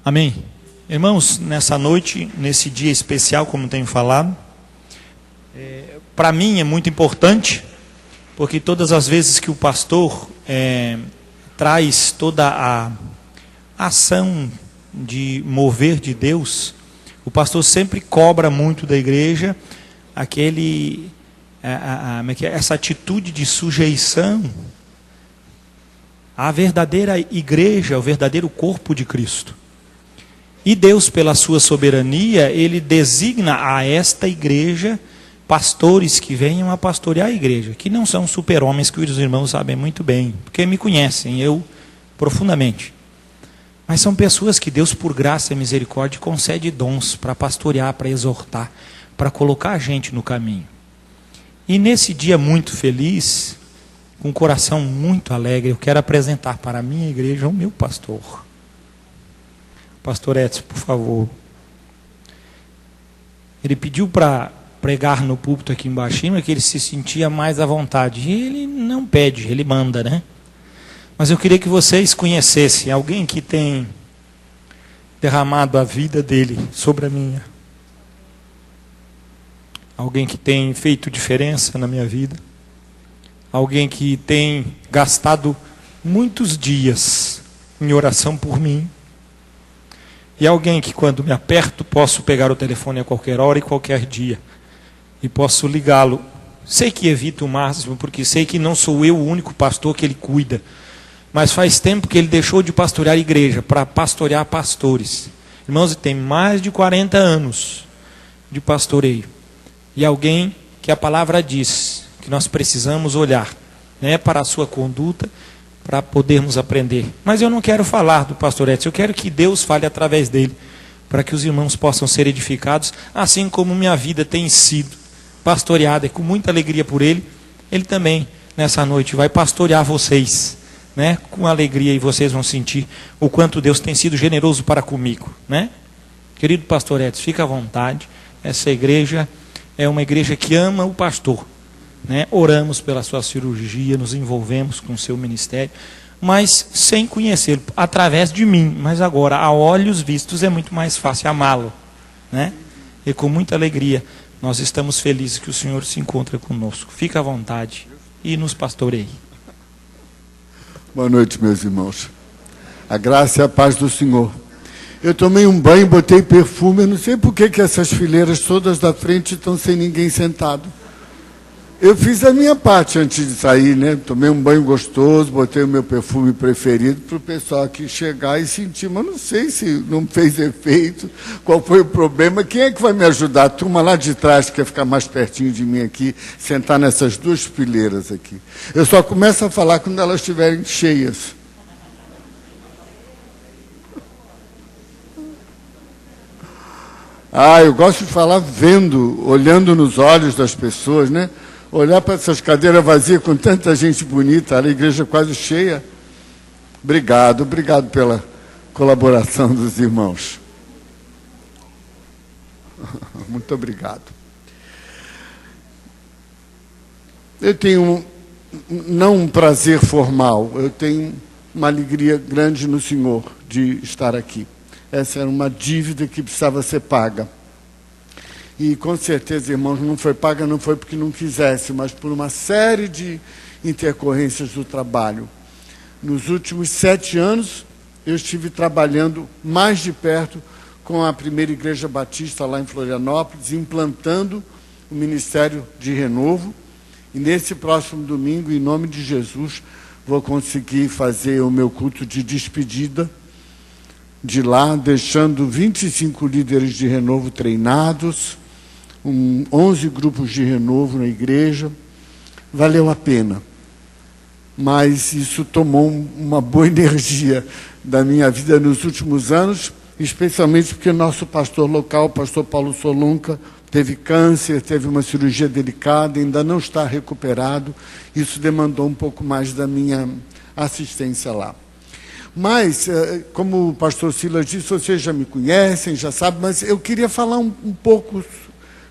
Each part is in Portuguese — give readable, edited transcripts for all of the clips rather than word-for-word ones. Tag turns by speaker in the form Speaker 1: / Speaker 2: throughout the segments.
Speaker 1: Amém. Irmãos, nessa noite, nesse dia especial, como tenho falado, para mim é muito importante, porque todas as vezes que o pastor traz toda a ação de mover de Deus, o pastor sempre cobra muito da igreja essa atitude de sujeição à verdadeira igreja, ao verdadeiro corpo de Cristo. E Deus, pela sua soberania, Ele designa a esta igreja pastores que venham a pastorear a igreja, que não são super-homens, que os irmãos sabem muito bem, porque me conhecem, eu profundamente. Mas são pessoas que Deus, por graça e misericórdia, concede dons para pastorear, para exortar, para colocar a gente no caminho. E nesse dia muito feliz, com um coração muito alegre, eu quero apresentar para a minha igreja o meu pastor. Pastor Edson, por favor. Ele pediu para pregar no púlpito aqui embaixo, que ele se sentia mais à vontade. E ele não pede, ele manda, né? Mas eu queria que vocês conhecessem alguém que tem derramado a vida dele sobre a minha. Alguém que tem feito diferença na minha vida. Alguém que tem gastado muitos dias em oração por mim. E alguém que, quando me aperto, posso pegar o telefone a qualquer hora e qualquer dia. E posso ligá-lo. Sei que evito o máximo, porque sei que não sou eu o único pastor que ele cuida. Mas faz tempo que ele deixou de pastorear a igreja para pastorear pastores. Irmãos, ele tem mais de 40 anos de pastoreio. E alguém que a palavra diz que nós precisamos olhar, né, para a sua conduta, para podermos aprender. Mas eu não quero falar do pastor Edson, eu quero que Deus fale através dele, para que os irmãos possam ser edificados, assim como minha vida tem sido pastoreada, e com muita alegria por ele, ele também, nessa noite, vai pastorear vocês, né, com alegria, e vocês vão sentir o quanto Deus tem sido generoso para comigo, né? Querido pastor Edson, fica à vontade, essa igreja é uma igreja que ama o pastor, né? Oramos pela sua cirurgia, nos envolvemos com o seu ministério, mas sem conhecê-lo, através de mim. Mas agora, a olhos vistos, é muito mais fácil amá-lo, né? E com muita alegria, nós estamos felizes que o Senhor se encontra conosco. Fica à vontade e nos pastoreie.
Speaker 2: Boa noite, meus irmãos. A graça e a paz do Senhor. Eu tomei um banho, botei perfume, eu não sei por que essas fileiras todas da frente estão sem ninguém sentado. Eu fiz a minha parte antes de sair, né? Tomei um banho gostoso, botei o meu perfume preferido para o pessoal aqui chegar e sentir. Mas não sei se não fez efeito, qual foi o problema. Quem é que vai me ajudar? A turma lá de trás, que quer ficar mais pertinho de mim aqui, sentar nessas duas fileiras aqui. Eu só começo a falar quando elas estiverem cheias. Eu gosto de falar vendo, olhando nos olhos das pessoas, né? Olhar para essas cadeiras vazias com tanta gente bonita, a igreja quase cheia. Obrigado pela colaboração dos irmãos. Muito obrigado. Eu tenho não um prazer formal, eu tenho uma alegria grande no Senhor de estar aqui. Essa era uma dívida que precisava ser paga. E com certeza, irmãos, não foi paga, não foi porque não quisesse, mas por uma série de intercorrências do trabalho. Nos últimos 7 anos, eu estive trabalhando mais de perto com a primeira igreja batista lá em Florianópolis, implantando o Ministério de Renovo. E nesse próximo domingo, em nome de Jesus, vou conseguir fazer o meu culto de despedida de lá, deixando 25 líderes de renovo treinados, 11 grupos de renovo na igreja. Valeu a pena. Mas isso tomou uma boa energia da minha vida nos últimos anos, especialmente porque nosso pastor local, o pastor Paulo Solonca, teve câncer, teve uma cirurgia delicada, ainda não está recuperado. Isso demandou um pouco mais da minha assistência lá. Mas, como o pastor Silas disse, vocês já me conhecem, já sabem, mas eu queria falar um pouco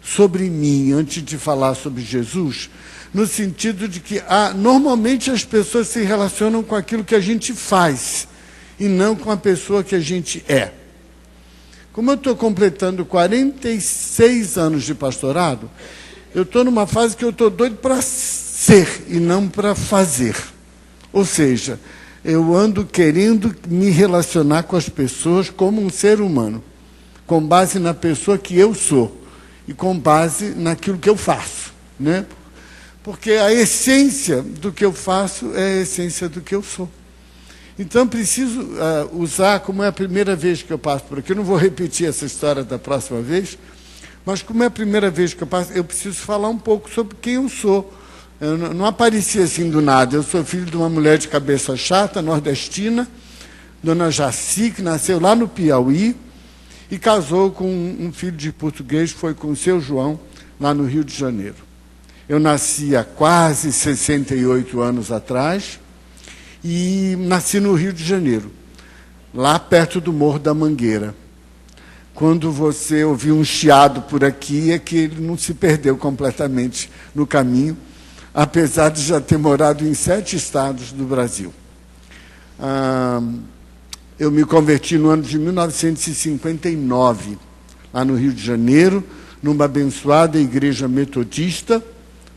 Speaker 2: sobre mim, antes de falar sobre Jesus, no sentido de que normalmente as pessoas se relacionam com aquilo que a gente faz, e não com a pessoa que a gente é. Como eu estou completando 46 anos de pastorado, eu estou numa fase que eu estou doido para ser e não para fazer. Ou seja, eu ando querendo me relacionar com as pessoas como um ser humano, com base na pessoa que eu sou e com base naquilo que eu faço, né? Porque a essência do que eu faço é a essência do que eu sou. Então, preciso usar, como é a primeira vez que eu passo por aqui, eu não vou repetir essa história da próxima vez, mas como é a primeira vez que eu passo, eu preciso falar um pouco sobre quem eu sou. Eu não apareci assim do nada. Eu sou filho de uma mulher de cabeça chata, nordestina, dona Jaci, que nasceu lá no Piauí, e casou com um filho de português, foi com o seu João, lá no Rio de Janeiro. Eu nasci há quase 68 anos atrás, e nasci no Rio de Janeiro, lá perto do Morro da Mangueira. Quando você ouviu um chiado por aqui, é que ele não se perdeu completamente no caminho, apesar de já ter morado em 7 estados do Brasil. Eu me converti no ano de 1959, lá no Rio de Janeiro, numa abençoada igreja metodista,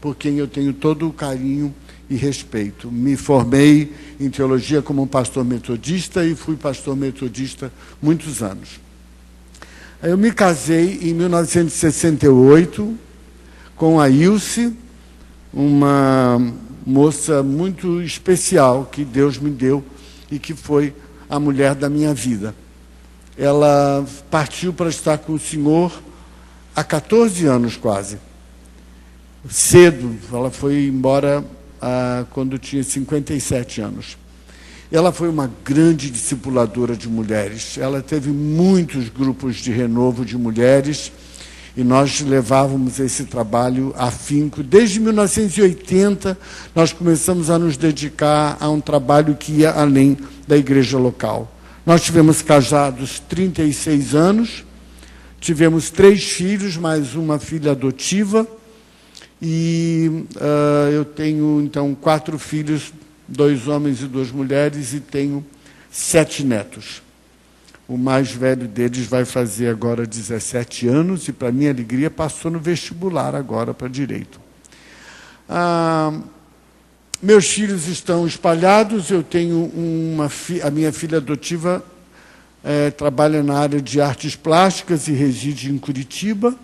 Speaker 2: por quem eu tenho todo o carinho e respeito. Me formei em teologia como um pastor metodista e fui pastor metodista muitos anos. Eu me casei em 1968 com a Ilse, uma moça muito especial que Deus me deu e que foi a mulher da minha vida. Ela partiu para estar com o Senhor há 14 anos quase. Cedo, ela foi embora quando tinha 57 anos. Ela foi uma grande discipuladora de mulheres. Ela teve muitos grupos de renovo de mulheres e nós levávamos esse trabalho afinco. Desde 1980, nós começamos a nos dedicar a um trabalho que ia além da igreja local. Nós tivemos casados 36 anos, tivemos 3 filhos, mais uma filha adotiva, e eu tenho, então, 4 filhos, 2 homens e 2 mulheres, e tenho 7 netos. O mais velho deles vai fazer agora 17 anos e, para minha alegria, passou no vestibular agora para Direito. Meus filhos estão espalhados. Eu tenho a minha filha adotiva trabalha na área de artes plásticas e reside em Curitiba.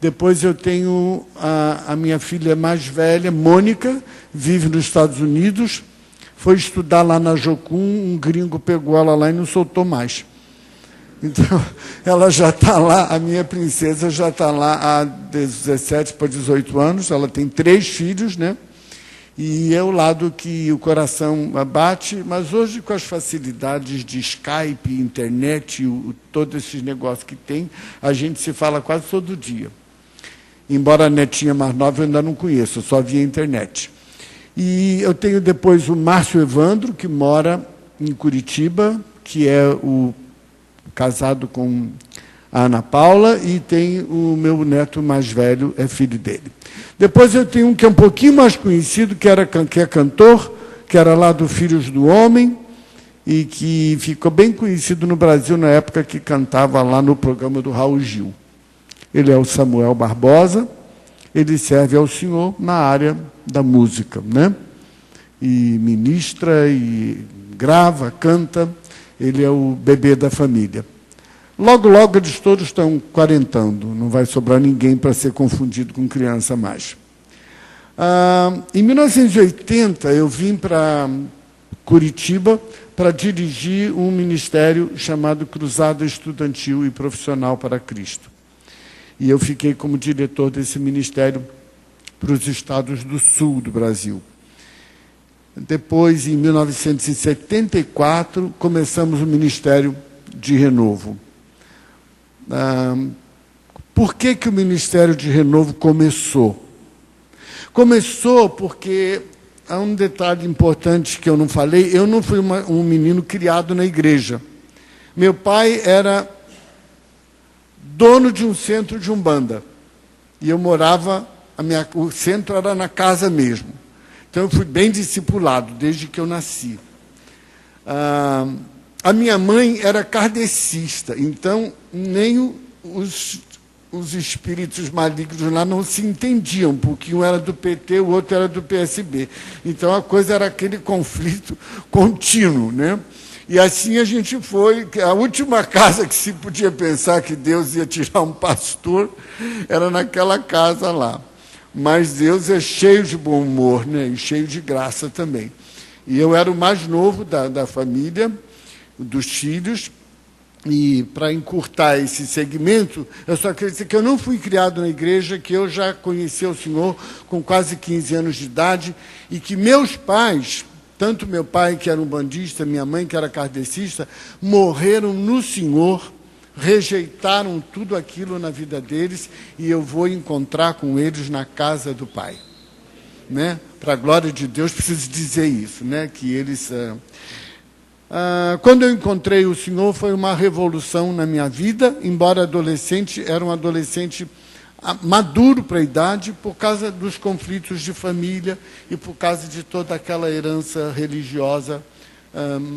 Speaker 2: Depois eu tenho a minha filha mais velha, Mônica, vive nos Estados Unidos, foi estudar lá na Jocum, um gringo pegou ela lá e não soltou mais. Então, ela já está lá, a minha princesa já está lá há 17 para 18 anos, ela tem 3 filhos, né? E é o lado que o coração bate, mas hoje com as facilidades de Skype, internet, todos esses negócios que tem, a gente se fala quase todo dia. Embora a netinha mais nova eu ainda não conheço, eu só via internet. E eu tenho depois o Márcio Evandro, que mora em Curitiba, que é o casado com a Ana Paula, e tem o meu neto mais velho, é filho dele. Depois eu tenho um que é um pouquinho mais conhecido, que é cantor, que era lá do Filhos do Homem, e que ficou bem conhecido no Brasil na época que cantava lá no programa do Raul Gil. Ele é o Samuel Barbosa, ele serve ao Senhor na área da música, né? E ministra, e grava, canta, ele é o bebê da família. Logo, logo eles todos estão quarentando, não vai sobrar ninguém para ser confundido com criança mais. Em 1980, eu vim para Curitiba para dirigir um ministério chamado Cruzada Estudantil e Profissional para Cristo. E eu fiquei como diretor desse ministério para os estados do sul do Brasil. Depois, em 1974, começamos o Ministério de Renovo. Por que o Ministério de Renovo começou? Começou porque há um detalhe importante que eu não falei. Eu não fui um menino criado na igreja. Meu pai era dono de um centro de umbanda. E eu morava, o centro era na casa mesmo. Então eu fui bem discipulado desde que eu nasci. A minha mãe era kardecista, então nem os espíritos malignos lá não se entendiam, porque um era do PT, o outro era do PSB. Então a coisa era aquele conflito contínuo, né? E assim a gente foi. A última casa que se podia pensar que Deus ia tirar um pastor era naquela casa lá. Mas Deus é cheio de bom humor, né? E cheio de graça também. E eu era o mais novo da família, dos filhos. E para encurtar esse segmento, eu só queria dizer que eu não fui criado na igreja, que eu já conheci o Senhor com quase 15 anos de idade, e que meus pais, tanto meu pai, que era um bandista, minha mãe, que era kardecista, morreram no Senhor, rejeitaram tudo aquilo na vida deles, e eu vou encontrar com eles na casa do Pai. Né? Para a glória de Deus, preciso dizer isso, né? Que eles... quando eu encontrei o Senhor, foi uma revolução na minha vida, embora adolescente, era um adolescente maduro para a idade, por causa dos conflitos de família e por causa de toda aquela herança religiosa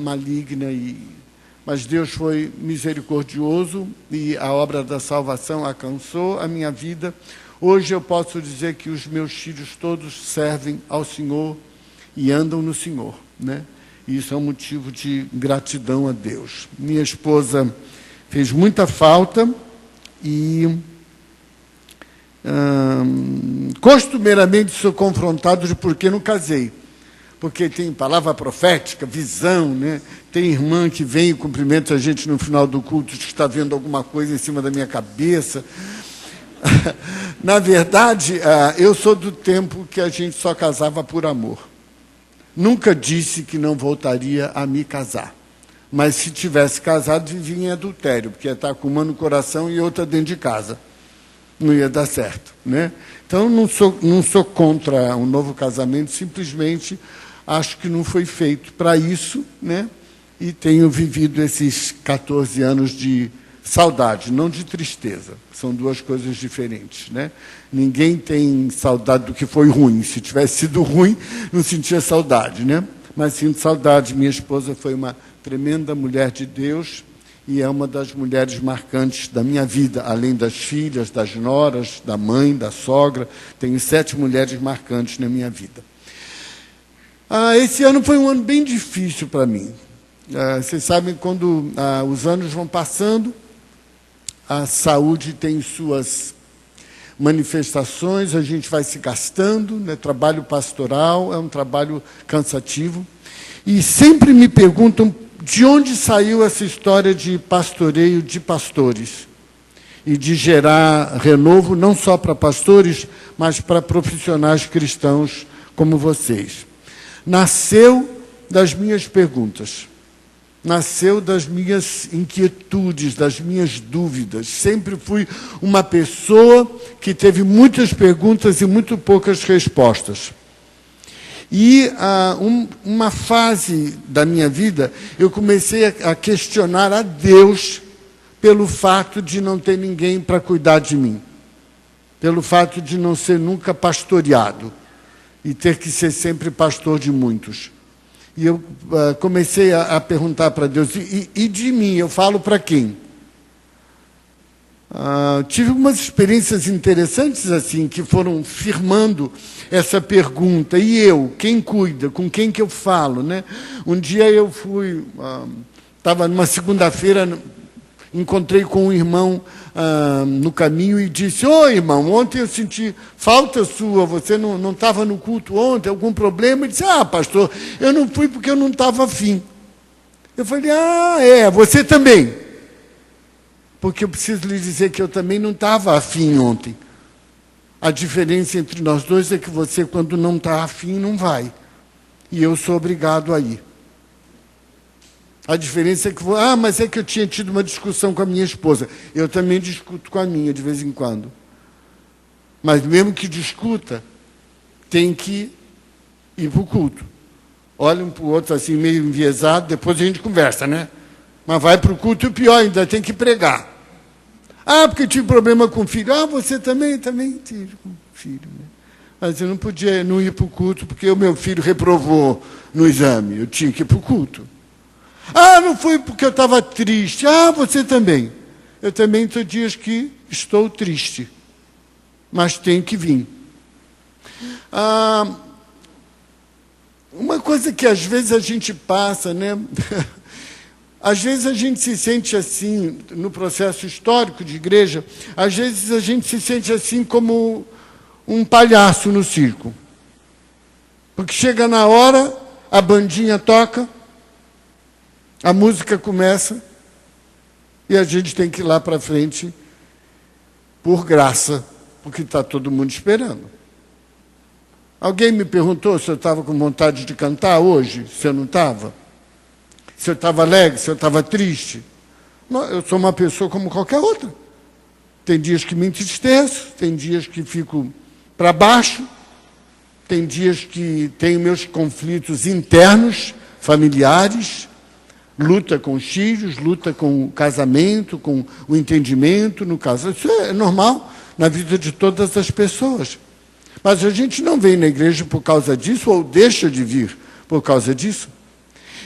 Speaker 2: maligna. Mas Deus foi misericordioso e a obra da salvação alcançou a minha vida. Hoje eu posso dizer que os meus filhos todos servem ao Senhor e andam no Senhor, né? Isso é um motivo de gratidão a Deus. Minha esposa fez muita falta e costumeiramente sou confrontado de por que não casei. Porque tem palavra profética, visão, né? Tem irmã que vem e cumprimenta a gente no final do culto, que está vendo alguma coisa em cima da minha cabeça. Na verdade, eu sou do tempo que a gente só casava por amor. Nunca disse que não voltaria a me casar. Mas se tivesse casado, vivia em adultério, porque ia estar com uma no coração e outra dentro de casa. Não ia dar certo, né? Então, não sou contra um novo casamento, simplesmente acho que não foi feito para isso, né? E tenho vivido esses 14 anos de saudade, não de tristeza. São duas coisas diferentes, né? Ninguém tem saudade do que foi ruim. Se tivesse sido ruim, não sentia saudade, né? Mas sinto saudade. Minha esposa foi uma tremenda mulher de Deus e é uma das mulheres marcantes da minha vida, além das filhas, das noras, da mãe, da sogra. Tenho 7 mulheres marcantes na minha vida. Esse ano foi um ano bem difícil para mim. Vocês sabem, quando os anos vão passando, a saúde tem suas manifestações, a gente vai se gastando, né? Trabalho pastoral é um trabalho cansativo. E sempre me perguntam de onde saiu essa história de pastoreio de pastores e de gerar renovo não só para pastores, mas para profissionais cristãos como vocês. Nasceu das minhas perguntas. Nasceu das minhas inquietudes, das minhas dúvidas. Sempre fui uma pessoa que teve muitas perguntas e muito poucas respostas. E uma fase da minha vida, eu comecei a questionar a Deus pelo fato de não ter ninguém para cuidar de mim. Pelo fato de não ser nunca pastoreado e ter que ser sempre pastor de muitos. E eu comecei a perguntar para Deus, e de mim, eu falo para quem? Tive algumas experiências interessantes assim, que foram firmando essa pergunta. E eu, quem cuida? Com quem que eu falo? Né? Um dia eu fui, estava numa segunda-feira, encontrei com um irmão no caminho e disse: "Ô, irmão, ontem eu senti falta sua, você não estava no culto ontem, algum problema?" Ele disse: "Ah, pastor, eu não fui porque eu não estava afim." Eu falei: você também. Porque eu preciso lhe dizer que eu também não estava afim ontem. A diferença entre nós dois é que você, quando não está afim, não vai. E eu sou obrigado a ir. A diferença é que... mas é que eu tinha tido uma discussão com a minha esposa. Eu também discuto com a minha, de vez em quando. Mas mesmo que discuta, tem que ir para o culto. Olha um para o outro assim, meio enviesado, depois a gente conversa, né? Mas vai para o culto e o pior ainda, tem que pregar. Porque eu tive problema com o filho. Você também tive com o filho. Né? Mas eu não podia não ir para o culto, porque o meu filho reprovou no exame. Eu tinha que ir para o culto. Ah, não fui porque eu estava triste. Ah, você também. Eu também tenho dias que estou triste, mas tenho que vir. Uma coisa que às vezes a gente passa, né? Às vezes a gente se sente assim, no processo histórico de igreja, às vezes a gente se sente assim como um palhaço no circo. Porque chega na hora, a bandinha toca, a música começa, e a gente tem que ir lá para frente por graça, porque está todo mundo esperando. Alguém me perguntou se eu estava com vontade de cantar hoje, se eu não estava? Se eu estava alegre, se eu estava triste? Não, eu sou uma pessoa como qualquer outra. Tem dias que me entristeço, tem dias que fico para baixo, tem dias que tenho meus conflitos internos, familiares, luta com os filhos, luta com o casamento, com o entendimento, no caso. Isso é normal na vida de todas as pessoas. Mas a gente não vem na igreja por causa disso, ou deixa de vir por causa disso.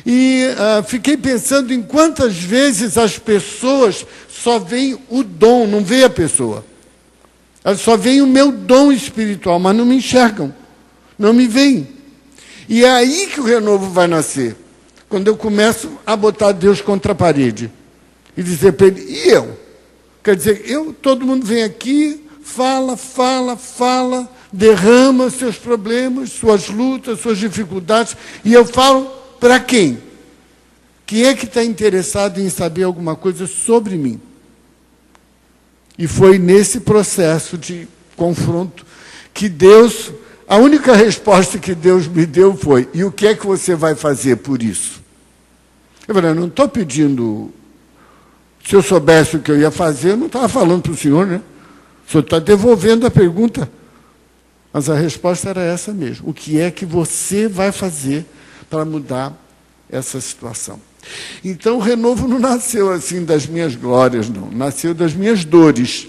Speaker 2: E fiquei pensando em quantas vezes as pessoas só veem o dom, não veem a pessoa. Elas só veem o meu dom espiritual, mas não me enxergam, não me veem. E é aí que o renovo vai nascer. Quando eu começo a botar Deus contra a parede e dizer para ele, e eu? Quer dizer, todo mundo vem aqui, fala, derrama seus problemas, suas lutas, suas dificuldades, e eu falo para quem? Quem é que está interessado em saber alguma coisa sobre mim? E foi nesse processo de confronto que Deus, a única resposta que Deus me deu foi, e o que é que você vai fazer por isso? Eu falei, eu não estou pedindo, se eu soubesse o que eu ia fazer, eu não estava falando para o senhor, né? O senhor está devolvendo a pergunta. Mas a resposta era essa mesmo. O que é que você vai fazer para mudar essa situação? Então, o renovo não nasceu assim das minhas glórias, não. Nasceu das minhas dores,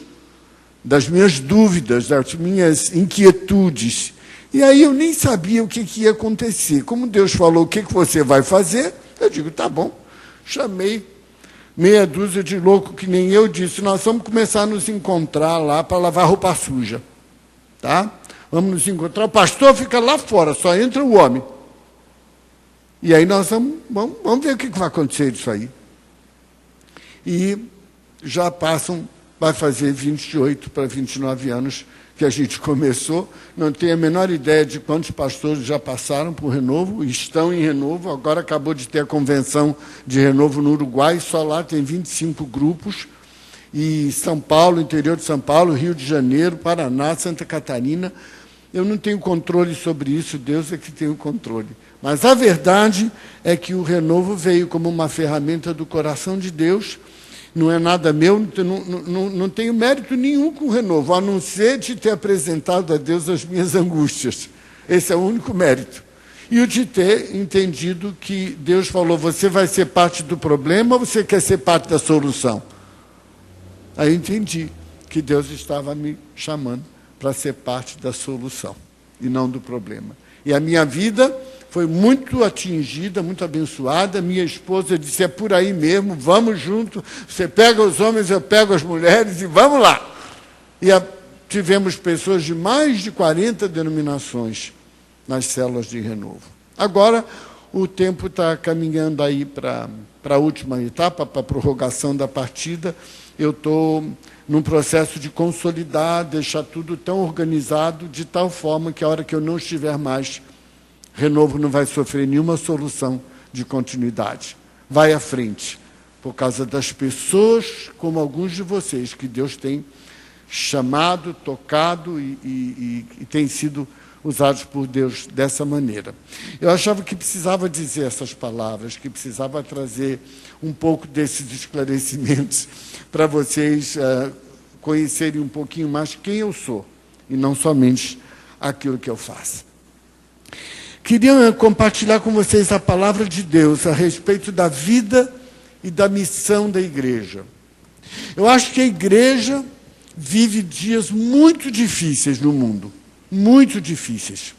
Speaker 2: das minhas dúvidas, das minhas inquietudes. E aí eu nem sabia o que ia acontecer. Como Deus falou, o que você vai fazer? Eu digo, tá bom. Chamei meia dúzia de louco que nem eu, disse, nós vamos começar a nos encontrar lá para lavar roupa suja. Tá? Vamos nos encontrar. O pastor fica lá fora, só entra o homem. E aí nós vamos ver o que vai acontecer disso aí. E já vai fazer 28 para 29 anos que a gente começou. Não tenho a menor ideia de quantos pastores já passaram por Renovo, estão em Renovo. Agora acabou de ter a convenção de Renovo no Uruguai, só lá tem 25 grupos. E São Paulo, interior de São Paulo, Rio de Janeiro, Paraná, Santa Catarina. Eu não tenho controle sobre isso, Deus é que tem o controle. Mas a verdade é que o renovo veio como uma ferramenta do coração de Deus, não é nada meu, não tenho mérito nenhum com o renovo, a não ser de ter apresentado a Deus as minhas angústias. Esse é o único mérito. E o de ter entendido que Deus falou, você vai ser parte do problema ou você quer ser parte da solução? Aí eu entendi que Deus estava me chamando para ser parte da solução e não do problema. E a minha vida foi muito atingida, muito abençoada. Minha esposa disse, é por aí mesmo, vamos junto. Você pega os homens, eu pego as mulheres e vamos lá. E tivemos pessoas de mais de 40 denominações nas células de renovo. Agora, o tempo está caminhando aí para a última etapa, para a prorrogação da partida. Eu estou num processo de consolidar, deixar tudo tão organizado, de tal forma que a hora que eu não estiver mais, Renovo não vai sofrer nenhuma solução de continuidade. Vai à frente, por causa das pessoas, como alguns de vocês, que Deus tem chamado, tocado e tem sido usados por Deus dessa maneira. Eu achava que precisava dizer essas palavras, que precisava trazer um pouco desses esclarecimentos para vocês conhecerem um pouquinho mais quem eu sou e não somente aquilo que eu faço. Queria compartilhar com vocês a palavra de Deus a respeito da vida e da missão da igreja. Eu acho que a igreja vive dias muito difíceis no mundo, muito difíceis.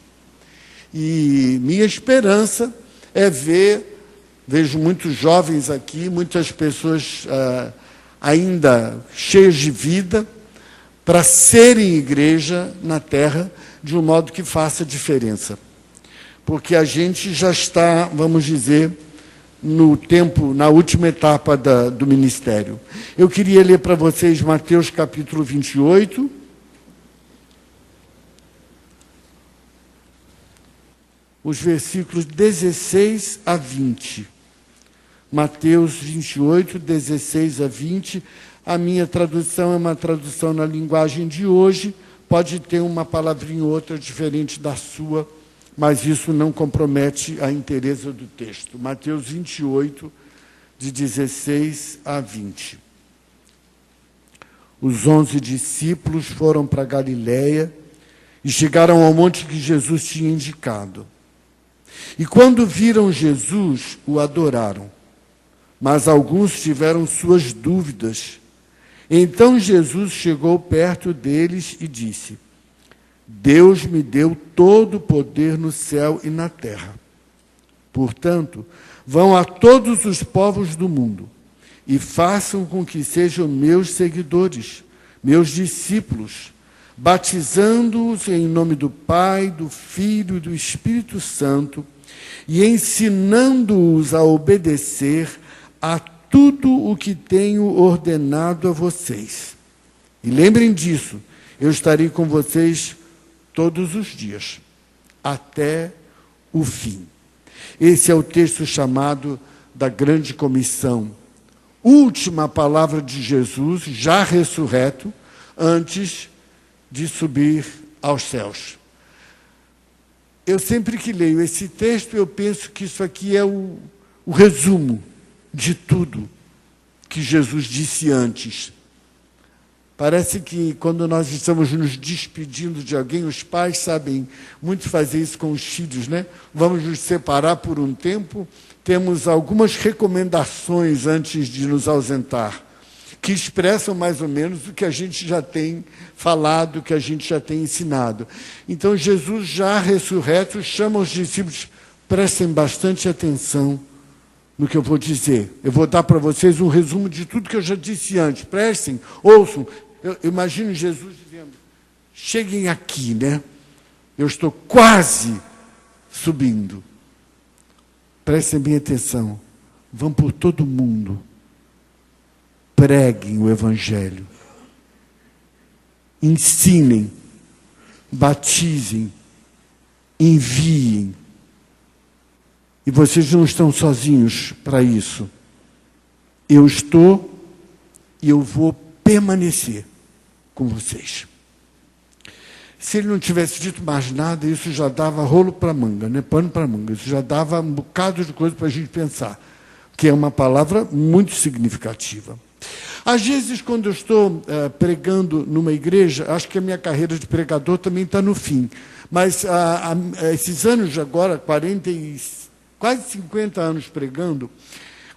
Speaker 2: E minha esperança é ver Vejo muitos jovens aqui, muitas pessoas ainda cheias de vida, para serem igreja na terra de um modo que faça diferença. Porque a gente já está, vamos dizer, no tempo, na última etapa do ministério. Eu queria ler para vocês Mateus capítulo 28. Os versículos 16 a 20. Mateus 28, 16 a 20. A minha tradução é uma tradução na linguagem de hoje. Pode ter uma palavrinha ou outra diferente da sua, mas isso não compromete a inteireza do texto. Mateus 28, de 16 a 20. Os 11 discípulos foram para Galiléia e chegaram ao monte que Jesus tinha indicado. E quando viram Jesus, o adoraram. Mas alguns tiveram suas dúvidas. Então Jesus chegou perto deles e disse: Deus me deu todo o poder no céu e na terra. Portanto, vão a todos os povos do mundo e façam com que sejam meus seguidores, meus discípulos, batizando-os em nome do Pai, do Filho e do Espírito Santo e ensinando-os a obedecer a tudo o que tenho ordenado a vocês. E lembrem disso, eu estarei com vocês todos os dias, até o fim. Esse é o texto chamado da Grande Comissão. Última palavra de Jesus, já ressurreto, antes de subir aos céus. Eu sempre que leio esse texto, eu penso que isso aqui é o resumo de tudo que Jesus disse antes. Parece que quando nós estamos nos despedindo de alguém, os pais sabem muito fazer isso com os filhos, né? Vamos nos separar por um tempo, temos algumas recomendações antes de nos ausentar, que expressam mais ou menos o que a gente já tem falado, o que a gente já tem ensinado. Então, Jesus, já ressurreto, chama os discípulos, prestem bastante atenção no que eu vou dizer. Eu vou dar para vocês um resumo de tudo que eu já disse antes. Prestem, ouçam. Eu imagino Jesus dizendo, cheguem aqui, né? Eu estou quase subindo. Prestem bem atenção. Vão por todo mundo. Preguem o Evangelho. Ensinem. Batizem. Enviem. E vocês não estão sozinhos para isso. Eu estou e eu vou permanecer com vocês. Se ele não tivesse dito mais nada, isso já dava rolo para manga, né? Pano para manga. Isso já dava um bocado de coisa para a gente pensar, que é uma palavra muito significativa. Às vezes, quando eu estou pregando numa igreja, acho que a minha carreira de pregador também está no fim. Mas esses anos agora, quase 50 anos pregando,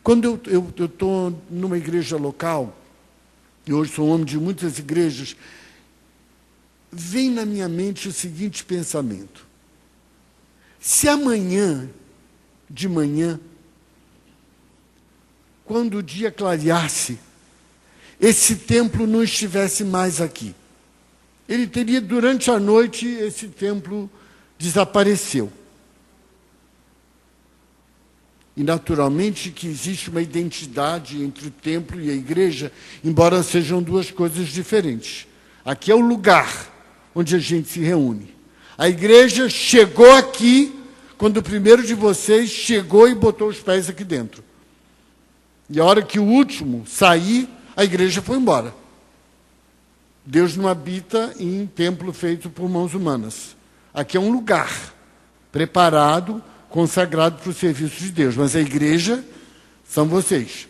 Speaker 2: quando eu estou numa igreja local, e hoje sou homem de muitas igrejas, vem na minha mente o seguinte pensamento: se amanhã, de manhã, quando o dia clareasse, esse templo não estivesse mais aqui, ele teria, durante a noite, esse templo desapareceu. E, naturalmente, que existe uma identidade entre o templo e a igreja, embora sejam duas coisas diferentes. Aqui é o lugar onde a gente se reúne. A igreja chegou aqui quando o primeiro de vocês chegou e botou os pés aqui dentro. E a hora que o último sair, a igreja foi embora. Deus não habita em templo feito por mãos humanas. Aqui é um lugar preparado, consagrado para o serviço de Deus. Mas a igreja são vocês.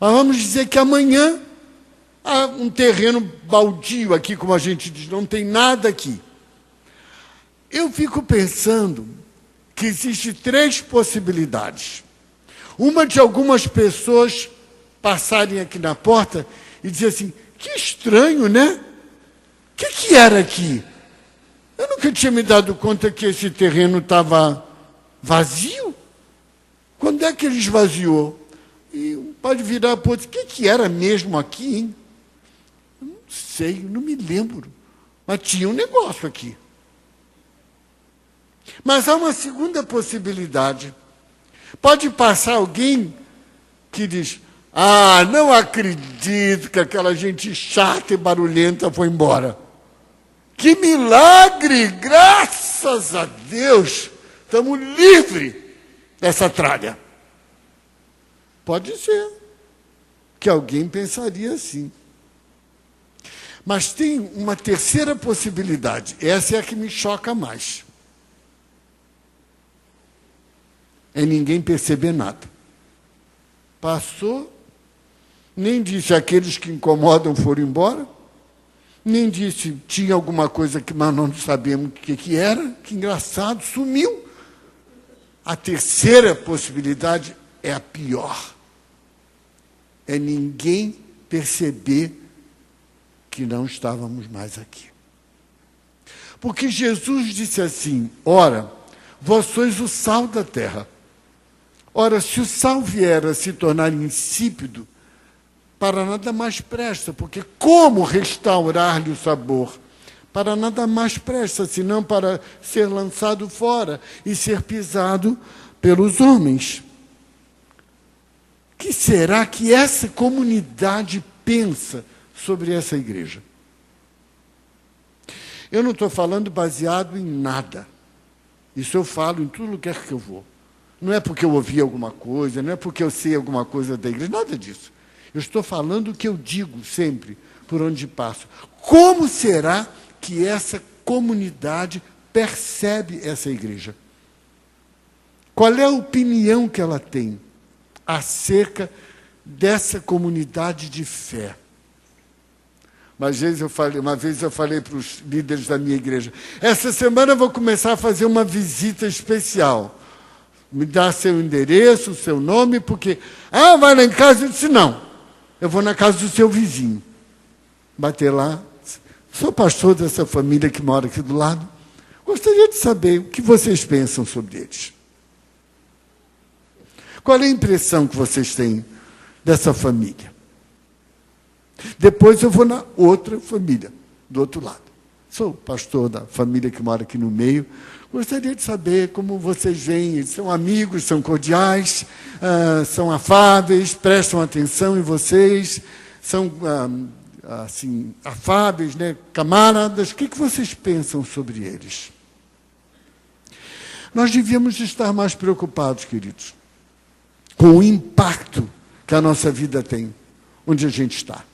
Speaker 2: Mas vamos dizer que amanhã há um terreno baldio aqui, como a gente diz, não tem nada aqui. Eu fico pensando que existem 3 possibilidades. Uma de algumas pessoas passarem aqui na porta e dizer assim, que estranho, né? O que era aqui? Eu nunca tinha me dado conta que esse terreno estava vazio. Quando é que ele esvaziou? E pode virar para outro, o que era mesmo aqui, hein? Eu não sei, não me lembro. Mas tinha um negócio aqui. Mas há uma segunda possibilidade. Pode passar alguém que diz, não acredito que aquela gente chata e barulhenta foi embora. Que milagre! Graças a Deus! Estamos livres dessa tralha. Pode ser que alguém pensaria assim. Mas tem uma terceira possibilidade. Essa é a que me choca mais. É ninguém perceber nada. Passou, nem disse aqueles que incomodam foram embora, nem disse tinha alguma coisa que mas não sabemos o que era, que engraçado, sumiu. A terceira possibilidade é a pior. É ninguém perceber que não estávamos mais aqui. Porque Jesus disse assim, ora, vós sois o sal da terra. Ora, se o sal vier a se tornar insípido, para nada mais presta, porque como restaurar-lhe o sabor? Para nada mais presta, senão para ser lançado fora e ser pisado pelos homens. O que será que essa comunidade pensa sobre essa igreja? Eu não estou falando baseado em nada. Isso eu falo em todo lugar que eu vou. Não é porque eu ouvi alguma coisa, não é porque eu sei alguma coisa da igreja, nada disso. Eu estou falando o que eu digo sempre, por onde passo. Como será que essa comunidade percebe essa igreja? Qual é a opinião que ela tem acerca dessa comunidade de fé? Uma vez eu falei para os líderes da minha igreja, essa semana eu vou começar a fazer uma visita especial. Me dá seu endereço, seu nome, porque... vai lá em casa? Eu disse, não. Eu vou na casa do seu vizinho. Bater lá. Sou pastor dessa família que mora aqui do lado. Gostaria de saber o que vocês pensam sobre eles. Qual é a impressão que vocês têm dessa família? Depois eu vou na outra família, do outro lado. Sou pastor da família que mora aqui no meio. Gostaria de saber como vocês veem. Eles são amigos, são cordiais, são afáveis, prestam atenção em vocês, são assim, afáveis, né? Camaradas. O que vocês pensam sobre eles? Nós devíamos estar mais preocupados, queridos, com o impacto que a nossa vida tem, onde a gente está.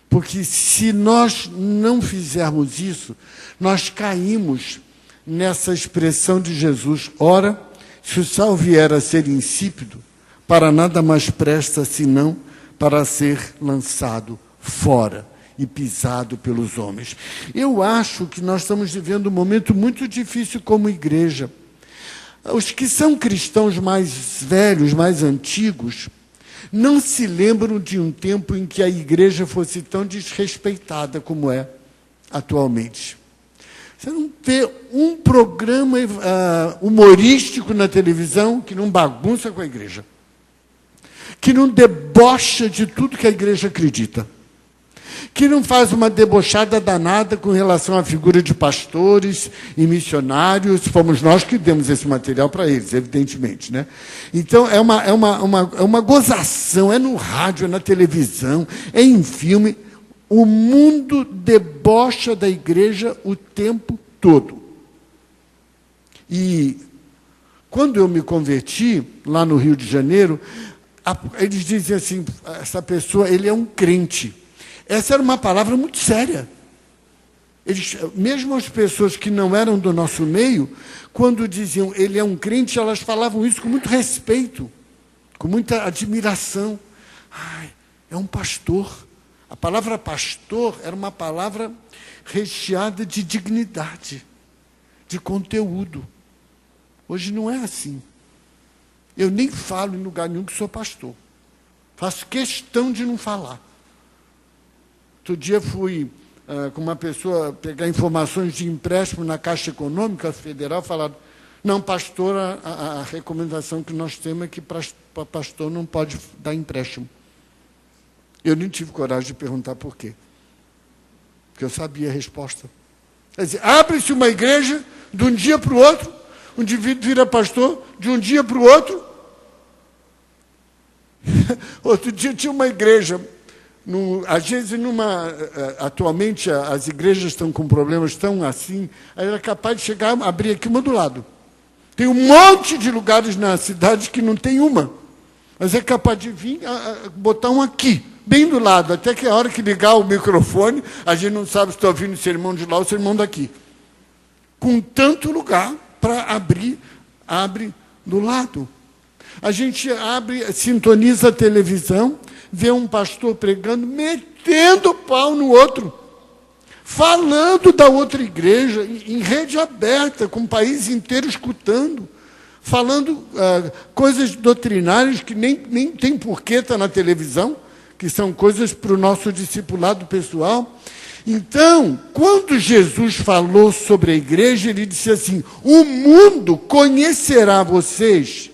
Speaker 2: Porque se nós não fizermos isso, nós caímos nessa expressão de Jesus, ora, se o sal vier a ser insípido, para nada mais presta senão para ser lançado fora e pisado pelos homens. Eu acho que nós estamos vivendo um momento muito difícil como igreja. Os que são cristãos mais velhos, mais antigos, não se lembram de um tempo em que a igreja fosse tão desrespeitada como é atualmente. Você não vê um programa humorístico na televisão que não bagunça com a igreja, que não debocha de tudo que a igreja acredita, que não faz uma debochada danada com relação à figura de pastores e missionários. Fomos nós que demos esse material para eles, evidentemente, né? Então, é uma gozação, é no rádio, é na televisão, é em filme. O mundo debocha da igreja o tempo todo. E quando eu me converti, lá no Rio de Janeiro, eles dizem assim, essa pessoa, ele é um crente. Essa era uma palavra muito séria. Mesmo as pessoas que não eram do nosso meio, quando diziam ele é um crente, elas falavam isso com muito respeito, com muita admiração. É um pastor. A palavra pastor era uma palavra recheada de dignidade, de conteúdo. Hoje não é assim. Eu nem falo em lugar nenhum que sou pastor. Faço questão de não falar. Outro dia fui com uma pessoa pegar informações de empréstimo na Caixa Econômica Federal, falaram, Não, pastor, a recomendação que nós temos é que para pastor não pode dar empréstimo. Eu nem tive coragem de perguntar por quê. Porque eu sabia a resposta. Quer dizer, abre-se uma igreja de um dia para o outro, um indivíduo vira pastor de um dia para o outro. Outro dia tinha uma igreja, às vezes atualmente as igrejas estão com problemas tão assim, aí era capaz de chegar, abrir aqui uma do lado. Tem um monte de lugares na cidade que não tem uma, mas é capaz de vir botar um aqui, bem do lado, até que a hora que ligar o microfone, a gente não sabe se está ouvindo o sermão de lá ou o sermão daqui. Com tanto lugar para abrir, abre do lado. A gente sintoniza a televisão, vê um pastor pregando, metendo pau no outro, falando da outra igreja, em rede aberta, com o país inteiro escutando, falando coisas doutrinárias que nem tem porquê estar na televisão, que são coisas para o nosso discipulado pessoal. Então, quando Jesus falou sobre a igreja, ele disse assim: o mundo conhecerá vocês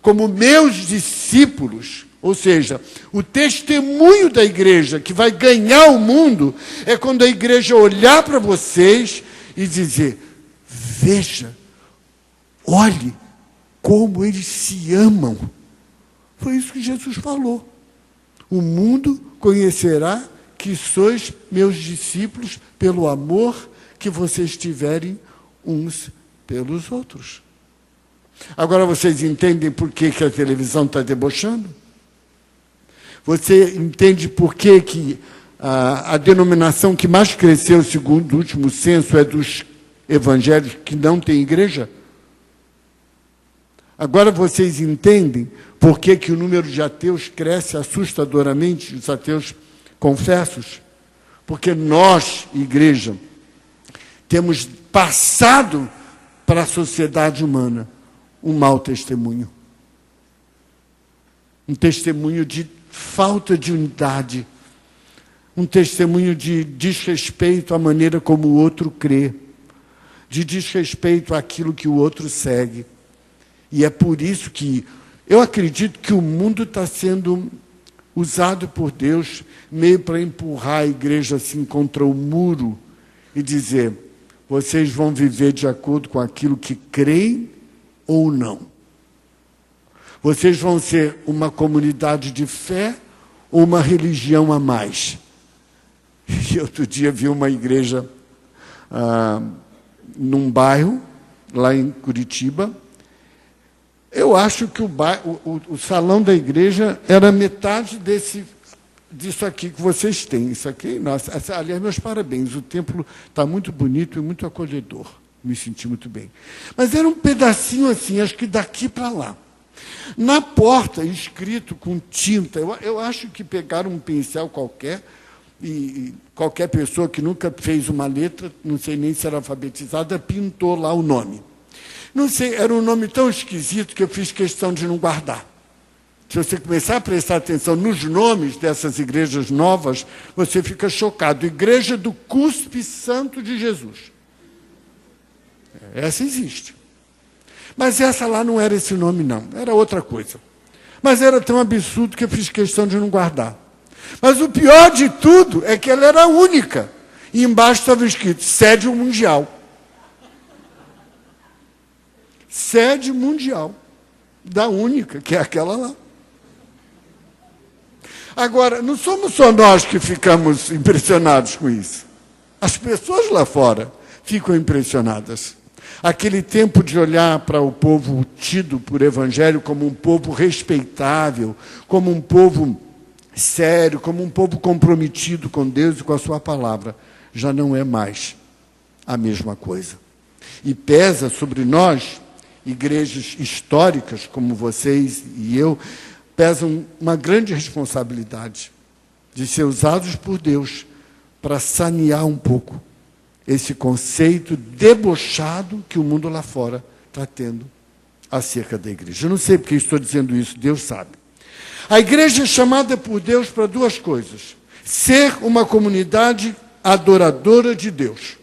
Speaker 2: como meus discípulos. Ou seja, o testemunho da igreja que vai ganhar o mundo é quando a igreja olhar para vocês e dizer: veja, olhe como eles se amam. Foi isso que Jesus falou. O mundo conhecerá que sois meus discípulos pelo amor que vocês tiverem uns pelos outros. Agora vocês entendem por que a televisão está debochando? Você entende por que a denominação que mais cresceu, segundo o último censo, é dos evangélicos que não têm igreja? Agora vocês entendem por que o número de ateus cresce assustadoramente, os ateus confessos? Porque nós, igreja, temos passado para a sociedade humana um mau testemunho. Um testemunho de falta de unidade. Um testemunho de desrespeito à maneira como o outro crê. De desrespeito àquilo que o outro segue. E é por isso que eu acredito que o mundo está sendo usado por Deus meio para empurrar a igreja assim contra o muro e dizer: vocês vão viver de acordo com aquilo que creem ou não. Vocês vão ser uma comunidade de fé ou uma religião a mais. E outro dia vi uma igreja num bairro, lá em Curitiba. Eu acho que o salão da igreja era metade disso aqui que vocês têm. Isso aqui, nossa, aliás, meus parabéns. O templo está muito bonito e muito acolhedor. Me senti muito bem. Mas era um pedacinho assim, acho que daqui para lá. Na porta, escrito com tinta, eu acho que pegaram um pincel qualquer, e qualquer pessoa que nunca fez uma letra, não sei nem se era alfabetizada, pintou lá o nome. Não sei, era um nome tão esquisito que eu fiz questão de não guardar. Se você começar a prestar atenção nos nomes dessas igrejas novas, você fica chocado. Igreja do Cuspe Santo de Jesus. Essa existe. Mas essa lá não era esse nome, não. Era outra coisa. Mas era tão absurdo que eu fiz questão de não guardar. Mas o pior de tudo é que ela era única. E embaixo estava escrito: sede mundial. Sede mundial. Da única, que é aquela lá. Agora, não somos só nós que ficamos impressionados com isso. As pessoas lá fora ficam impressionadas. Aquele tempo de olhar para o povo tido por evangelho como um povo respeitável, como um povo sério, como um povo comprometido com Deus e com a sua palavra, já não é mais a mesma coisa. E pesa sobre nós, igrejas históricas como vocês e eu, pesam uma grande responsabilidade de ser usados por Deus para sanear um pouco esse conceito debochado que o mundo lá fora está tendo acerca da igreja. Eu não sei porque estou dizendo isso, Deus sabe. A igreja é chamada por Deus para duas coisas: ser uma comunidade adoradora de Deus.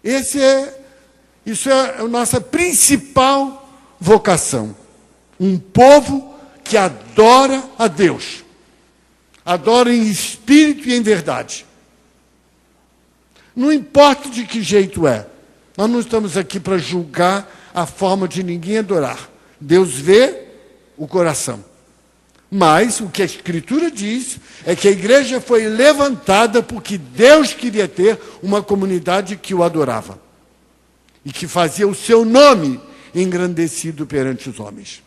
Speaker 2: Esse é Isso é a nossa principal vocação. Um povo que adora a Deus. Adora em espírito e em verdade. Não importa de que jeito é. Nós não estamos aqui para julgar a forma de ninguém adorar. Deus vê o coração. Mas o que a Escritura diz é que a igreja foi levantada porque Deus queria ter uma comunidade que o adorava. E que fazia o seu nome engrandecido perante os homens.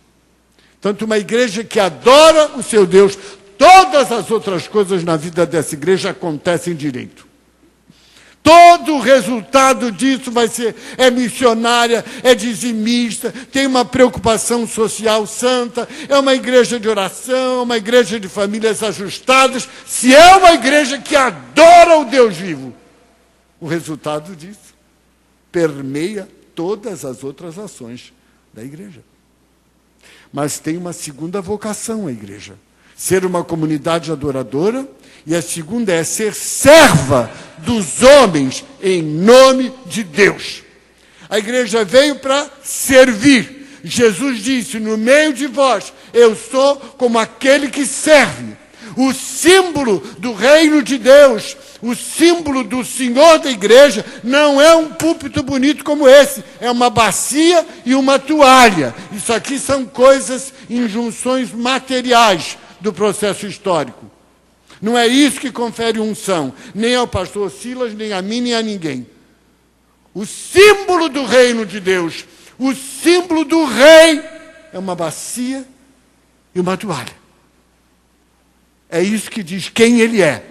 Speaker 2: Tanto uma igreja que adora o seu Deus, todas as outras coisas na vida dessa igreja acontecem direito. Todo o resultado disso é missionária, é dizimista, tem uma preocupação social santa, é uma igreja de oração, uma igreja de famílias ajustadas. Se é uma igreja que adora o Deus vivo, o resultado disso permeia todas as outras ações da igreja. Mas tem uma segunda vocação a igreja. Ser uma comunidade adoradora, e a segunda é ser serva dos homens em nome de Deus. A igreja veio para servir. Jesus disse, no meio de vós, eu sou como aquele que serve. O símbolo do reino de Deus, o símbolo do Senhor da igreja, não é um púlpito bonito como esse, é uma bacia e uma toalha. Isso aqui são coisas, injunções materiais do processo histórico. Não é isso que confere unção, nem ao pastor Silas, nem a mim, nem a ninguém. O símbolo do reino de Deus, o símbolo do rei, é uma bacia e uma toalha. É isso que diz quem ele é,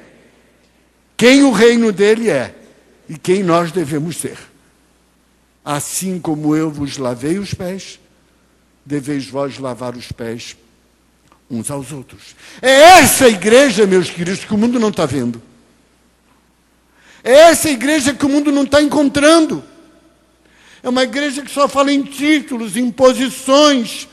Speaker 2: quem o reino dele é e quem nós devemos ser. Assim como eu vos lavei os pés, deveis vós lavar os pés uns aos outros. É essa igreja, meus queridos, que o mundo não está vendo. É essa igreja que o mundo não está encontrando. É uma igreja que só fala em títulos, em posições,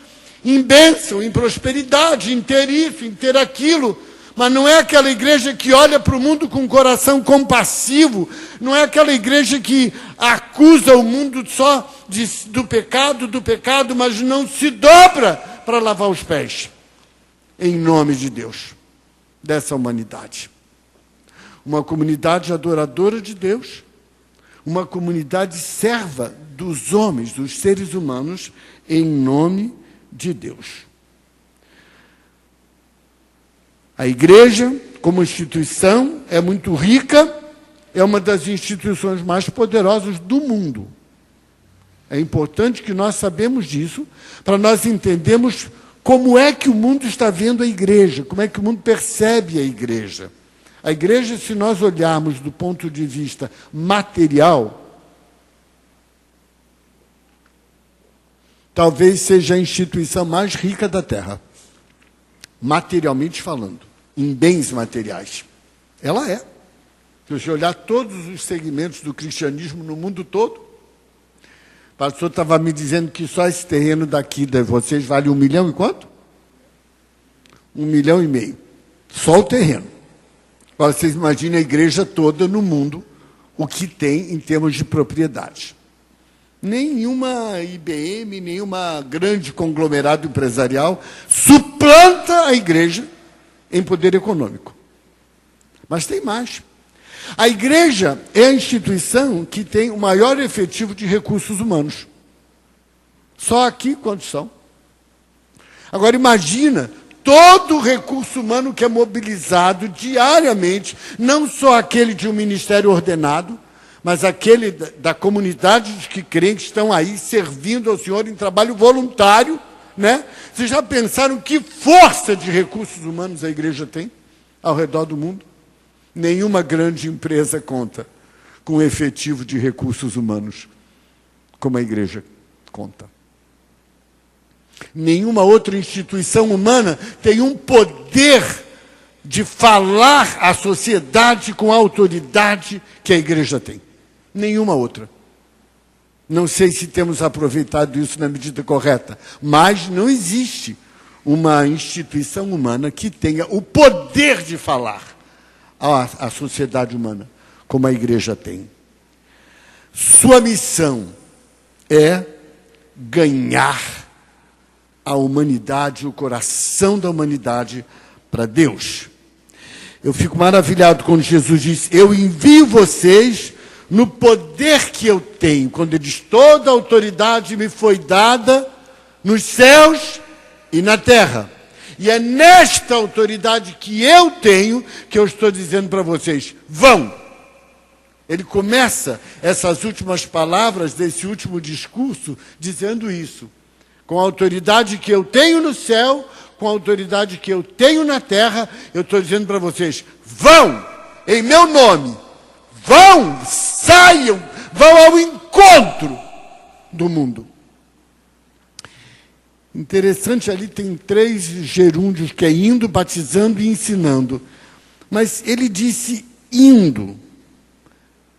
Speaker 2: em bênção, em prosperidade, em ter isso, em ter aquilo. Mas não é aquela igreja que olha para o mundo com um coração compassivo, não é aquela igreja que acusa o mundo só do pecado, mas não se dobra para lavar os pés. Em nome de Deus, dessa humanidade. Uma comunidade adoradora de Deus, uma comunidade serva dos homens, dos seres humanos, em nome de Deus. A igreja, como instituição, é muito rica, é uma das instituições mais poderosas do mundo. É importante que nós sabemos disso, para nós entendermos como é que o mundo está vendo a igreja, como é que o mundo percebe a igreja. A igreja, se nós olharmos do ponto de vista material, talvez seja a instituição mais rica da Terra, materialmente falando, em bens materiais. Ela é. Se você olhar todos os segmentos do cristianismo no mundo todo, o pastor estava me dizendo que só esse terreno daqui de vocês vale 1 milhão e quanto? 1,5 milhão. Só o terreno. Agora vocês imaginem a igreja toda no mundo, o que tem em termos de propriedade. Nenhuma IBM, nenhuma grande conglomerado empresarial suplanta a igreja em poder econômico. Mas tem mais. A igreja é a instituição que tem o maior efetivo de recursos humanos. Só aqui quantos são? Agora imagina todo o recurso humano que é mobilizado diariamente, não só aquele de um ministério ordenado, mas aquele da comunidade dos que creem que estão aí servindo ao Senhor em trabalho voluntário, né? Vocês já pensaram que força de recursos humanos a igreja tem ao redor do mundo? Nenhuma grande empresa conta com o efetivo de recursos humanos como a igreja conta. Nenhuma outra instituição humana tem um poder de falar à sociedade com a autoridade que a igreja tem. Nenhuma outra. Não sei se temos aproveitado isso na medida correta, mas não existe uma instituição humana que tenha o poder de falar à sociedade humana como a igreja tem. Sua missão é ganhar a humanidade, o coração da humanidade para Deus. Eu fico maravilhado quando Jesus diz: eu envio vocês no poder que eu tenho. Quando ele diz: toda a autoridade me foi dada nos céus e na terra. E é nesta autoridade que eu tenho que eu estou dizendo para vocês: vão. Ele começa essas últimas palavras desse último discurso dizendo isso. Com a autoridade que eu tenho no céu, com a autoridade que eu tenho na terra, eu estou dizendo para vocês: vão, em meu nome, vão, saiam, vão ao encontro do mundo. Interessante, ali tem 3 gerúndios, que é indo, batizando e ensinando. Mas ele disse indo,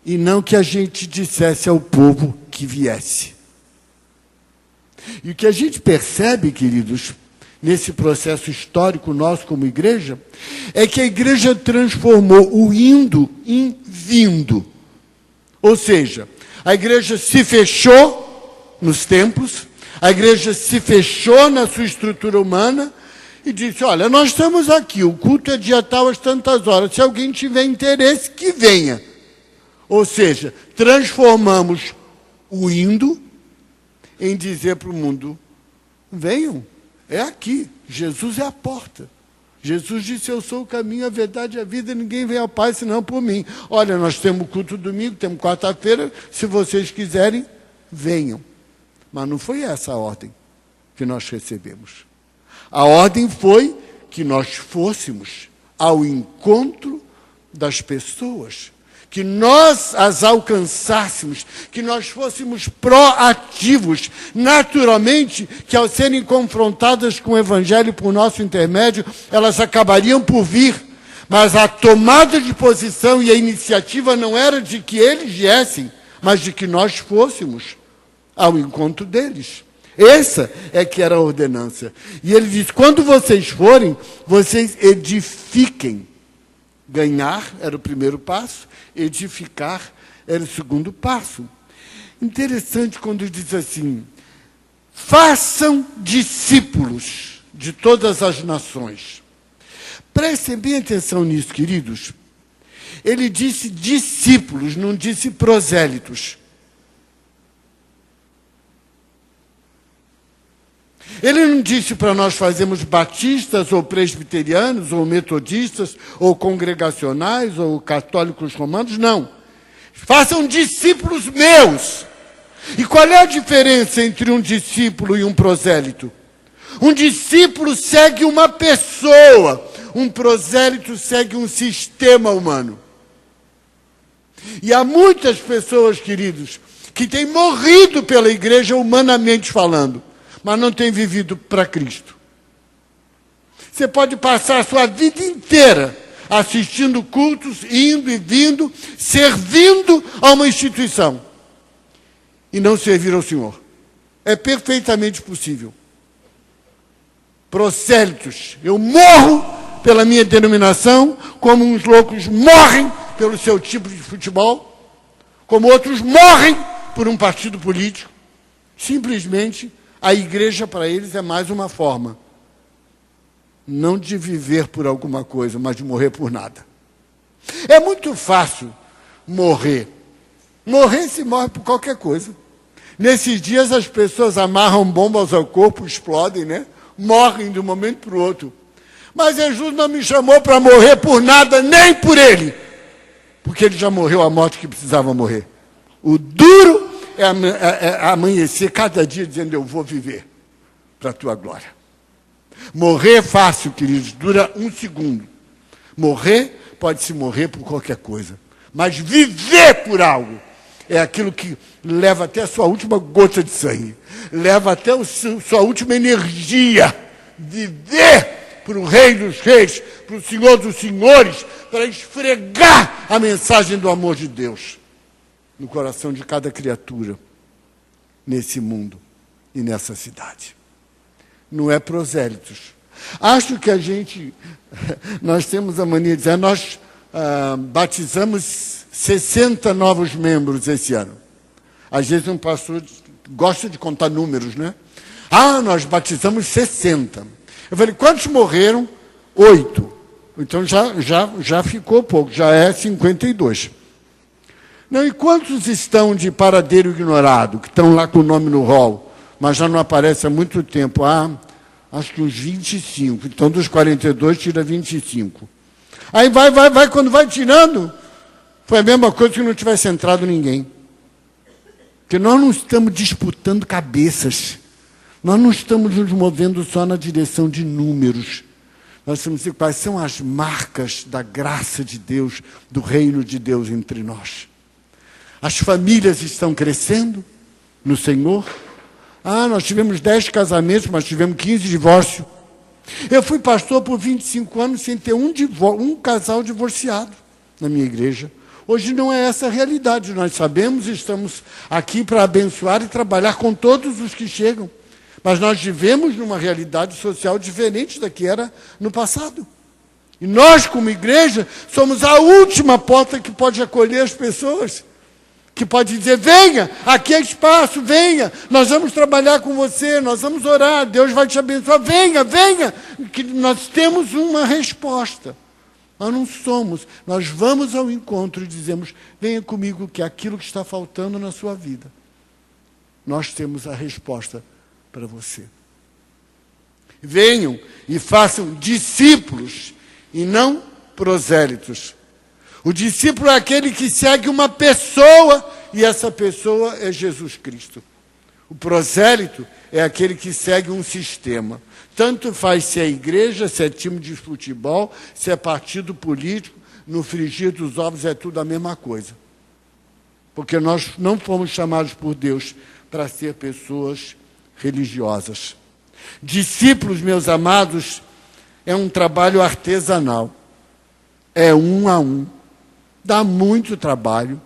Speaker 2: e não que a gente dissesse ao povo que viesse. E o que a gente percebe, queridos, nesse processo histórico nosso como igreja, é que a igreja transformou o indo em vindo. Ou seja, a igreja se fechou nos templos, a igreja se fechou na sua estrutura humana e disse: olha, nós estamos aqui, o culto é dia tal às tantas horas, se alguém tiver interesse, que venha. Ou seja, transformamos o indo em dizer para o mundo: venham, é aqui, Jesus é a porta. Jesus disse: eu sou o caminho, a verdade e a vida, ninguém vem ao Pai senão por mim. Olha, nós temos culto domingo, temos quarta-feira, se vocês quiserem, venham. Mas não foi essa a ordem que nós recebemos. A ordem foi que nós fôssemos ao encontro das pessoas, que nós as alcançássemos, que nós fôssemos proativos. Naturalmente, que ao serem confrontadas com o Evangelho por nosso intermédio, elas acabariam por vir. Mas a tomada de posição e a iniciativa não era de que eles viessem, mas de que nós fôssemos ao encontro deles. Essa é que era a ordenança. E ele diz: quando vocês forem, vocês edifiquem. Ganhar era o primeiro passo, edificar era o segundo passo. Interessante quando diz assim: façam discípulos de todas as nações. Prestem bem atenção nisso, queridos. Ele disse discípulos, não disse prosélitos. Ele não disse para nós fazermos batistas, ou presbiterianos, ou metodistas, ou congregacionais, ou católicos romanos, não. Façam discípulos meus. E qual é a diferença entre um discípulo e um prosélito? Um discípulo segue uma pessoa, um prosélito segue um sistema humano. E há muitas pessoas, queridos, que têm morrido pela igreja humanamente falando, mas não têm vivido para Cristo. Você pode passar a sua vida inteira assistindo cultos, indo e vindo, servindo a uma instituição, e não servir ao Senhor. É perfeitamente possível. Prosélitos, eu morro pela minha denominação, como uns loucos morrem pelo seu tipo de futebol, como outros morrem por um partido político. Simplesmente, a igreja para eles é mais uma forma, não de viver por alguma coisa, mas de morrer por nada. É muito fácil morrer. Morrer se morre por qualquer coisa. Nesses dias as pessoas amarram bombas ao corpo, explodem, né? Morrem de um momento para o outro. Mas Jesus não me chamou para morrer por nada, nem por ele, porque ele já morreu a morte que precisava morrer. O duro é amanhecer cada dia dizendo: eu vou viver para a tua glória. Morrer é fácil, queridos, dura 1 segundo. Morrer, pode-se morrer por qualquer coisa. Mas viver por algo é aquilo que leva até a sua última gota de sangue. Leva até a sua última energia. Viver para o Rei dos Reis, para o Senhor dos Senhores, para esfregar a mensagem do amor de Deus no coração de cada criatura nesse mundo e nessa cidade. Não é prosélitos. Acho que nós temos a mania de dizer: nós batizamos 60 novos membros esse ano. Às vezes um pastor gosta de contar números, né? Nós batizamos 60. Eu falei, quantos morreram? 8. Então já ficou pouco, já é 52. Não, e quantos estão de paradeiro ignorado, que estão lá com o nome no rol, mas já não aparece há muito tempo? Acho que uns 25. Então, dos 42, tira 25. Aí vai, quando vai tirando, foi a mesma coisa que não tivesse entrado ninguém. Porque nós não estamos disputando cabeças. Nós não estamos nos movendo só na direção de números. Nós temos que dizer quais são as marcas da graça de Deus, do reino de Deus entre nós. As famílias estão crescendo no Senhor. Nós tivemos 10 casamentos, mas tivemos 15 divórcios. Eu fui pastor por 25 anos sem ter um casal divorciado na minha igreja. Hoje não é essa a realidade. Nós sabemos, estamos aqui para abençoar e trabalhar com todos os que chegam. Mas nós vivemos numa realidade social diferente da que era no passado. E nós, como igreja, somos a última porta que pode acolher as pessoas. Que pode dizer, venha, aqui é espaço, venha, nós vamos trabalhar com você, nós vamos orar, Deus vai te abençoar, venha, que nós temos uma resposta. Nós não somos, nós vamos ao encontro e dizemos, venha comigo, que é aquilo que está faltando na sua vida. Nós temos a resposta para você. Venham e façam discípulos e não prosélitos. O discípulo é aquele que segue uma pessoa, e essa pessoa é Jesus Cristo. O prosélito é aquele que segue um sistema. Tanto faz se é igreja, se é time de futebol, se é partido político, no frigir dos ovos é tudo a mesma coisa. Porque nós não fomos chamados por Deus para ser pessoas religiosas. Discípulos, meus amados, é um trabalho artesanal. É um a um. Dá muito trabalho.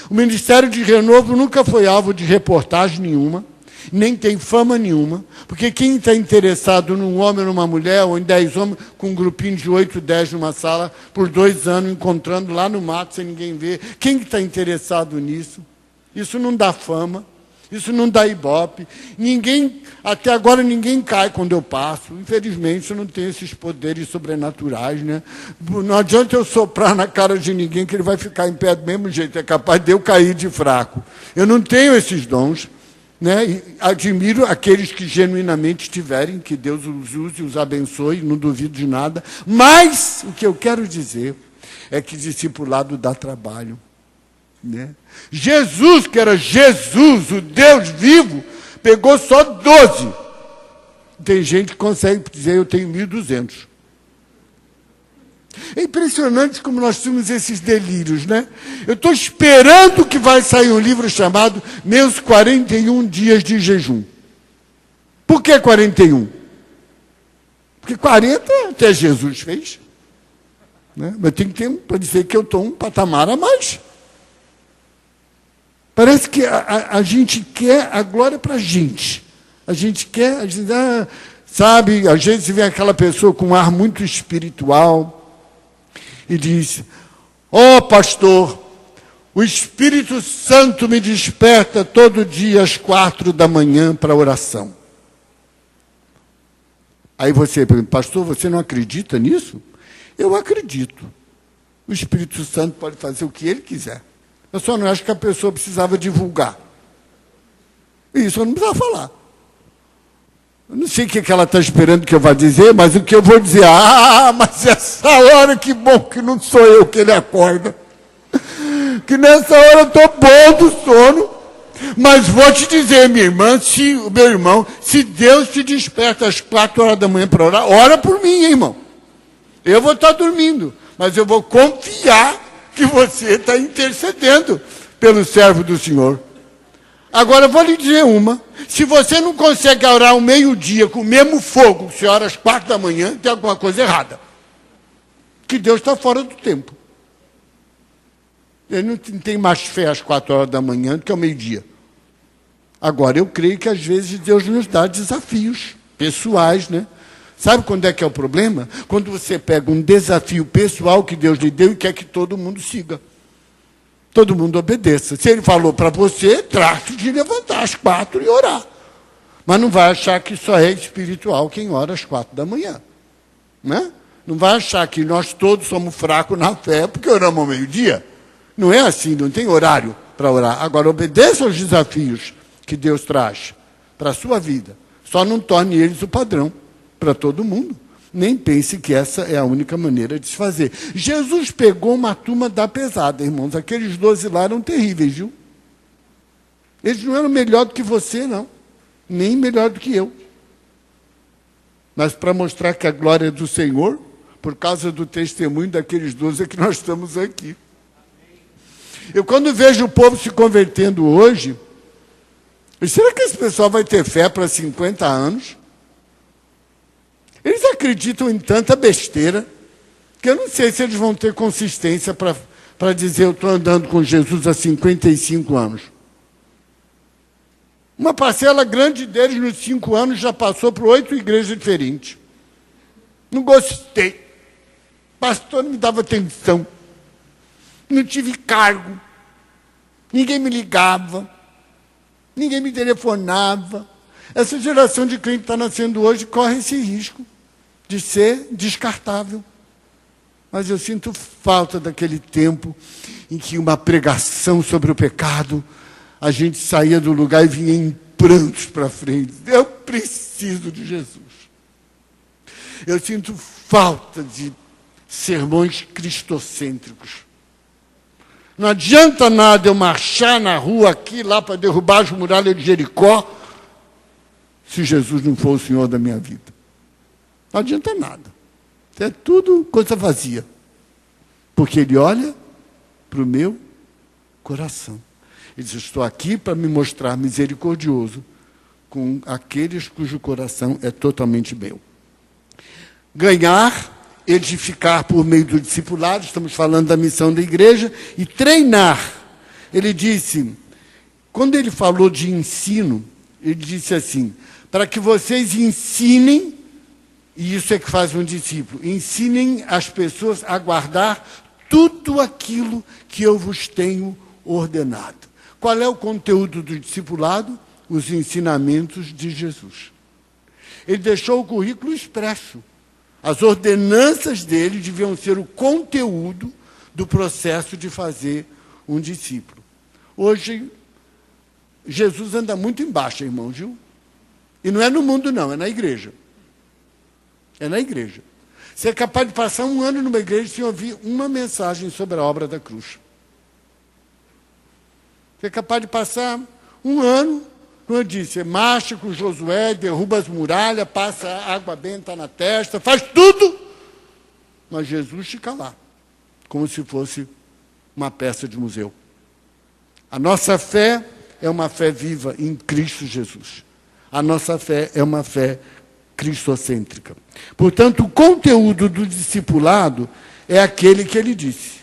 Speaker 2: O Ministério de Renovo nunca foi alvo de reportagem nenhuma, nem tem fama nenhuma, porque quem está interessado num homem ou numa mulher, ou em 10 homens, com um grupinho de 8, 10 numa sala, por 2 anos, encontrando lá no mato, sem ninguém ver, quem está interessado nisso? Isso não dá fama, isso não dá ibope. Até agora ninguém cai quando eu passo. Infelizmente, eu não tenho esses poderes sobrenaturais, né? Não adianta eu soprar na cara de ninguém que ele vai ficar em pé do mesmo jeito. É capaz de eu cair de fraco. Eu não tenho esses dons, né? E admiro aqueles que genuinamente tiverem, que Deus os use e os abençoe, não duvido de nada. Mas o que eu quero dizer é que discipulado dá trabalho. Né? Jesus, que era Jesus, o Deus vivo, pegou só 12. Tem gente que consegue dizer, eu tenho 1.200. É impressionante como nós temos esses delírios, né? Eu estou esperando que vai sair um livro chamado Meus 41 Dias de Jejum. Por que 41? Porque 40 até Jesus fez. Né? Mas tem tempo para dizer que eu estou um patamar a mais. Parece que a gente quer a glória para a gente. A gente quer, sabe, às vezes vem aquela pessoa com um ar muito espiritual e diz, pastor, o Espírito Santo me desperta todo dia às 4 da manhã para oração. Aí você pergunta, pastor, você não acredita nisso? Eu acredito. O Espírito Santo pode fazer o que ele quiser. Eu só não acho que a pessoa precisava divulgar. Isso eu não precisava falar. Eu não sei o que ela está esperando que eu vá dizer, mas o que eu vou dizer, mas essa hora que bom que não sou eu que ele acorda. Que nessa hora eu estou bom do sono. Mas vou te dizer, minha irmã, meu irmão, se Deus te desperta às 4 horas da manhã para orar, ora por mim, hein, irmão. Eu vou estar dormindo, mas eu vou confiar que você está intercedendo pelo servo do Senhor. Agora, eu vou lhe dizer uma. Se você não consegue orar ao meio-dia com o mesmo fogo que você ora às 4 da manhã, tem alguma coisa errada. Que Deus está fora do tempo. Ele não tem mais fé às 4 horas da manhã do que ao meio-dia. Agora, eu creio que às vezes Deus nos dá desafios pessoais, né? Sabe quando é que é o problema? Quando você pega um desafio pessoal que Deus lhe deu e quer que todo mundo siga. Todo mundo obedeça. Se ele falou para você, trate de levantar às 4 e orar. Mas não vai achar que só é espiritual quem ora às 4 da manhã. Né? Não vai achar que nós todos somos fracos na fé porque oramos ao meio-dia. Não é assim, não tem horário para orar. Agora, obedeça aos desafios que Deus traz para a sua vida. Só não torne eles o padrão para todo mundo. Nem pense que essa é a única maneira de se fazer. Jesus pegou uma turma da pesada, irmãos. Aqueles 12 lá eram terríveis, viu? Eles não eram melhor do que você, não. Nem melhor do que eu. Mas para mostrar que a glória é do Senhor, por causa do testemunho daqueles 12, é que nós estamos aqui. Eu, quando vejo o povo se convertendo hoje, será que esse pessoal vai ter fé para 50 anos? Eles acreditam em tanta besteira, que eu não sei se eles vão ter consistência para dizer, eu estou andando com Jesus há 55 anos. Uma parcela grande deles, nos 5 anos, já passou por 8 igrejas diferentes. Não gostei. Pastor não me dava atenção. Não tive cargo. Ninguém me ligava. Ninguém me telefonava. Essa geração de crente que está nascendo hoje corre esse risco de ser descartável. Mas eu sinto falta daquele tempo em que uma pregação sobre o pecado, a gente saía do lugar e vinha em prantos para frente. Eu preciso de Jesus. Eu sinto falta de sermões cristocêntricos. Não adianta nada eu marchar na rua aqui, lá, para derrubar as muralhas de Jericó, se Jesus não for o Senhor da minha vida. Não adianta nada. É tudo coisa vazia. Porque Ele olha para o meu coração. Ele diz, estou aqui para me mostrar misericordioso com aqueles cujo coração é totalmente meu. Ganhar, edificar por meio do discipulado, estamos falando da missão da igreja, e treinar. Ele disse, quando ele falou de ensino, ele disse assim, para que vocês ensinem, e isso é que faz um discípulo, ensinem as pessoas a guardar tudo aquilo que eu vos tenho ordenado. Qual é o conteúdo do discipulado? Os ensinamentos de Jesus. Ele deixou o currículo expresso. As ordenanças dele deviam ser o conteúdo do processo de fazer um discípulo. Hoje, Jesus anda muito embaixo, irmão, viu? E não é no mundo, não, é na igreja. É na igreja. Você é capaz de passar um ano numa igreja sem ouvir uma mensagem sobre a obra da cruz. Você é capaz de passar um ano, como eu disse, marcha com Josué, derruba as muralhas, passa água benta na testa, faz tudo, mas Jesus fica lá, como se fosse uma peça de museu. A nossa fé é uma fé viva em Cristo Jesus. A nossa fé é uma fé cristocêntrica. Portanto, o conteúdo do discipulado é aquele que ele disse.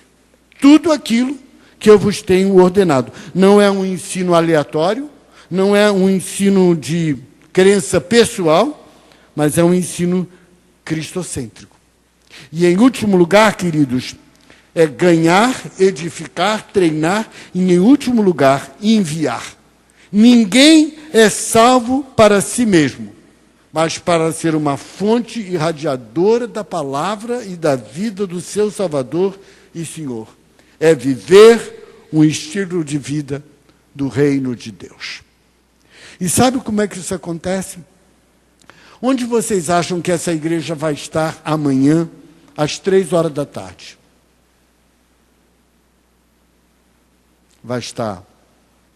Speaker 2: Tudo aquilo que eu vos tenho ordenado. Não é um ensino aleatório, não é um ensino de crença pessoal, mas é um ensino cristocêntrico. E, em último lugar, queridos, é ganhar, edificar, treinar, e, em último lugar, enviar. Ninguém é salvo para si mesmo, mas para ser uma fonte irradiadora da palavra e da vida do seu Salvador e Senhor. É viver um estilo de vida do reino de Deus. E sabe como é que isso acontece? Onde vocês acham que essa igreja vai estar amanhã, às 3 da tarde? Vai estar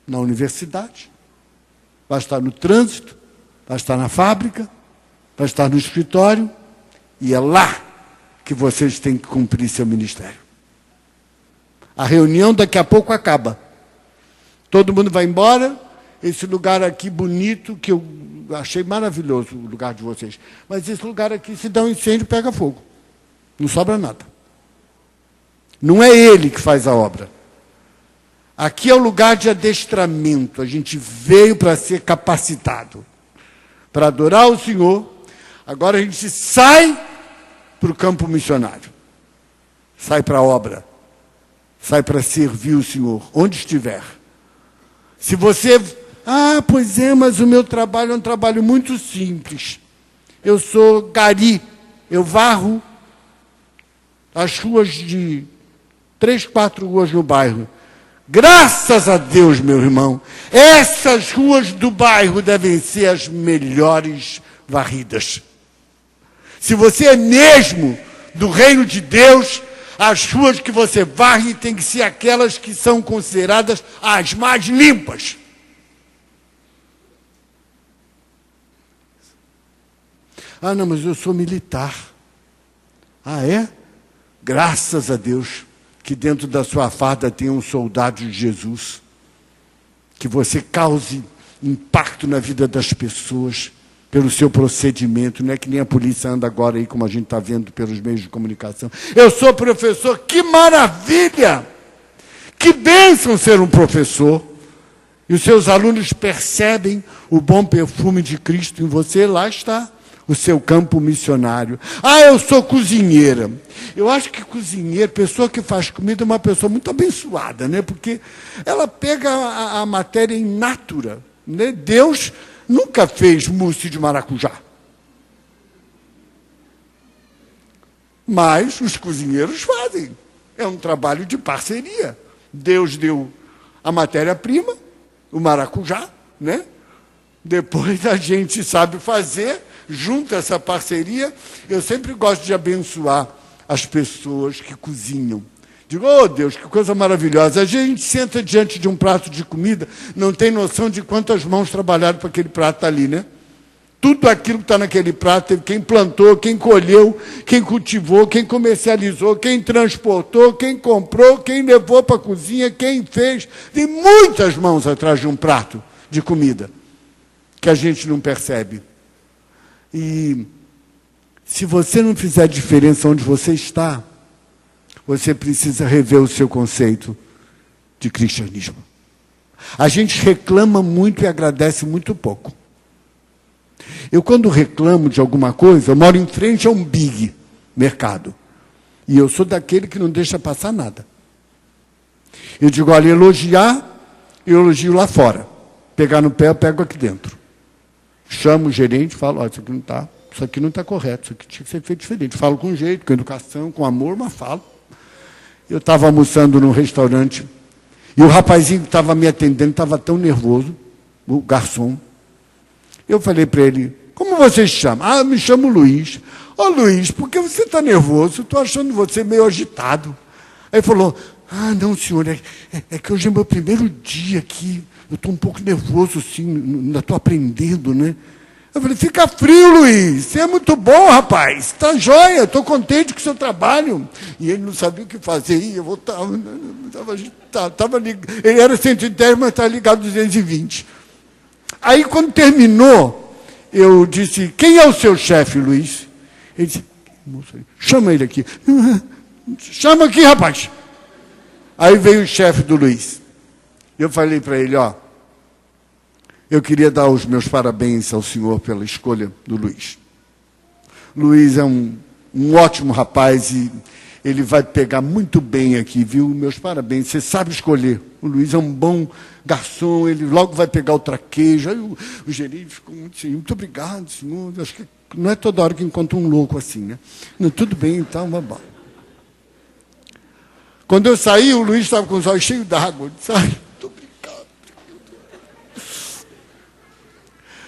Speaker 2: na universidade, vai estar no trânsito, vai estar na fábrica, vai estar no escritório, e é lá que vocês têm que cumprir seu ministério. A reunião daqui a pouco acaba. Todo mundo vai embora, esse lugar aqui bonito, que eu achei maravilhoso o lugar de vocês, mas esse lugar aqui, se dá um incêndio, pega fogo. Não sobra nada. Não é ele que faz a obra. Aqui é o lugar de adestramento. A gente veio para ser capacitado, para adorar o Senhor. Agora a gente sai para o campo missionário. Sai para a obra. sai para servir o Senhor, onde estiver. Se você... pois é, mas o meu trabalho é um trabalho muito simples. Eu sou gari, eu varro as ruas de 3, 4 ruas no bairro. Graças a Deus, meu irmão, essas ruas do bairro devem ser as melhores varridas. Se você é mesmo do reino de Deus, as ruas que você varre têm que ser aquelas que são consideradas as mais limpas. Não, mas eu sou militar. É? Graças a Deus que dentro da sua farda tem um soldado de Jesus. Que você cause impacto na vida das pessoas pelo seu procedimento. Não é que nem a polícia anda agora aí, como a gente está vendo pelos meios de comunicação. Eu sou professor, que maravilha! Que bênção ser um professor. E os seus alunos percebem o bom perfume de Cristo em você, lá está o seu campo missionário. Eu sou cozinheira. Eu acho que cozinheiro, pessoa que faz comida, é uma pessoa muito abençoada, né? Porque ela pega a matéria in natura, né? Deus nunca fez mousse de maracujá. Mas os cozinheiros fazem. É um trabalho de parceria. Deus deu a matéria-prima, o maracujá, né? Depois a gente sabe fazer, junta essa parceria. Eu sempre gosto de abençoar as pessoas que cozinham. Digo, Deus, que coisa maravilhosa. A gente senta diante de um prato de comida, não tem noção de quantas mãos trabalharam para aquele prato ali, né? Tudo aquilo que está naquele prato, teve quem plantou, quem colheu, quem cultivou, quem comercializou, quem transportou, quem comprou, quem levou para a cozinha, quem fez. Tem muitas mãos atrás de um prato de comida que a gente não percebe. E se você não fizer diferença onde você está, você precisa rever o seu conceito de cristianismo. A gente reclama muito e agradece muito pouco. Eu, quando reclamo de alguma coisa, eu moro em frente a um big mercado. E eu sou daquele que não deixa passar nada. Eu digo, olha, elogiar, eu elogio lá fora. Pegar no pé, eu pego aqui dentro. Chamo o gerente e falo, olha, isso aqui não está correto, isso aqui tinha que ser feito diferente. Falo com jeito, com educação, com amor, mas falo. Eu estava almoçando num restaurante e o rapazinho que estava me atendendo estava tão nervoso, o garçom. Eu falei para ele, como você se chama? Eu me chamo Luiz. Luiz, por que você está nervoso? Estou achando você meio agitado. Aí ele falou, não, senhor, é que hoje é meu primeiro dia aqui. Eu estou um pouco nervoso, assim, ainda estou aprendendo, né? Eu falei, fica frio, Luiz. Você é muito bom, rapaz. Está jóia, estou contente com o seu trabalho. E ele não sabia o que fazer. Eu voltava, ele era 110, mas estava ligado 220. Aí, quando terminou, eu disse, quem é o seu chefe, Luiz? Ele disse, chama ele aqui. Chama aqui, rapaz. Aí veio o chefe do Luiz. Eu falei para ele, eu queria dar os meus parabéns ao senhor pela escolha do Luiz. Luiz é um ótimo rapaz e ele vai pegar muito bem aqui, viu? Meus parabéns, você sabe escolher. O Luiz é um bom garçom, ele logo vai pegar o traquejo. Aí o gerente ficou muito obrigado, senhor. Acho que não é toda hora que encontra um louco assim, né? Não, tudo bem, então, vamos. Quando eu saí, o Luiz estava com os olhos cheios d'água, sabe?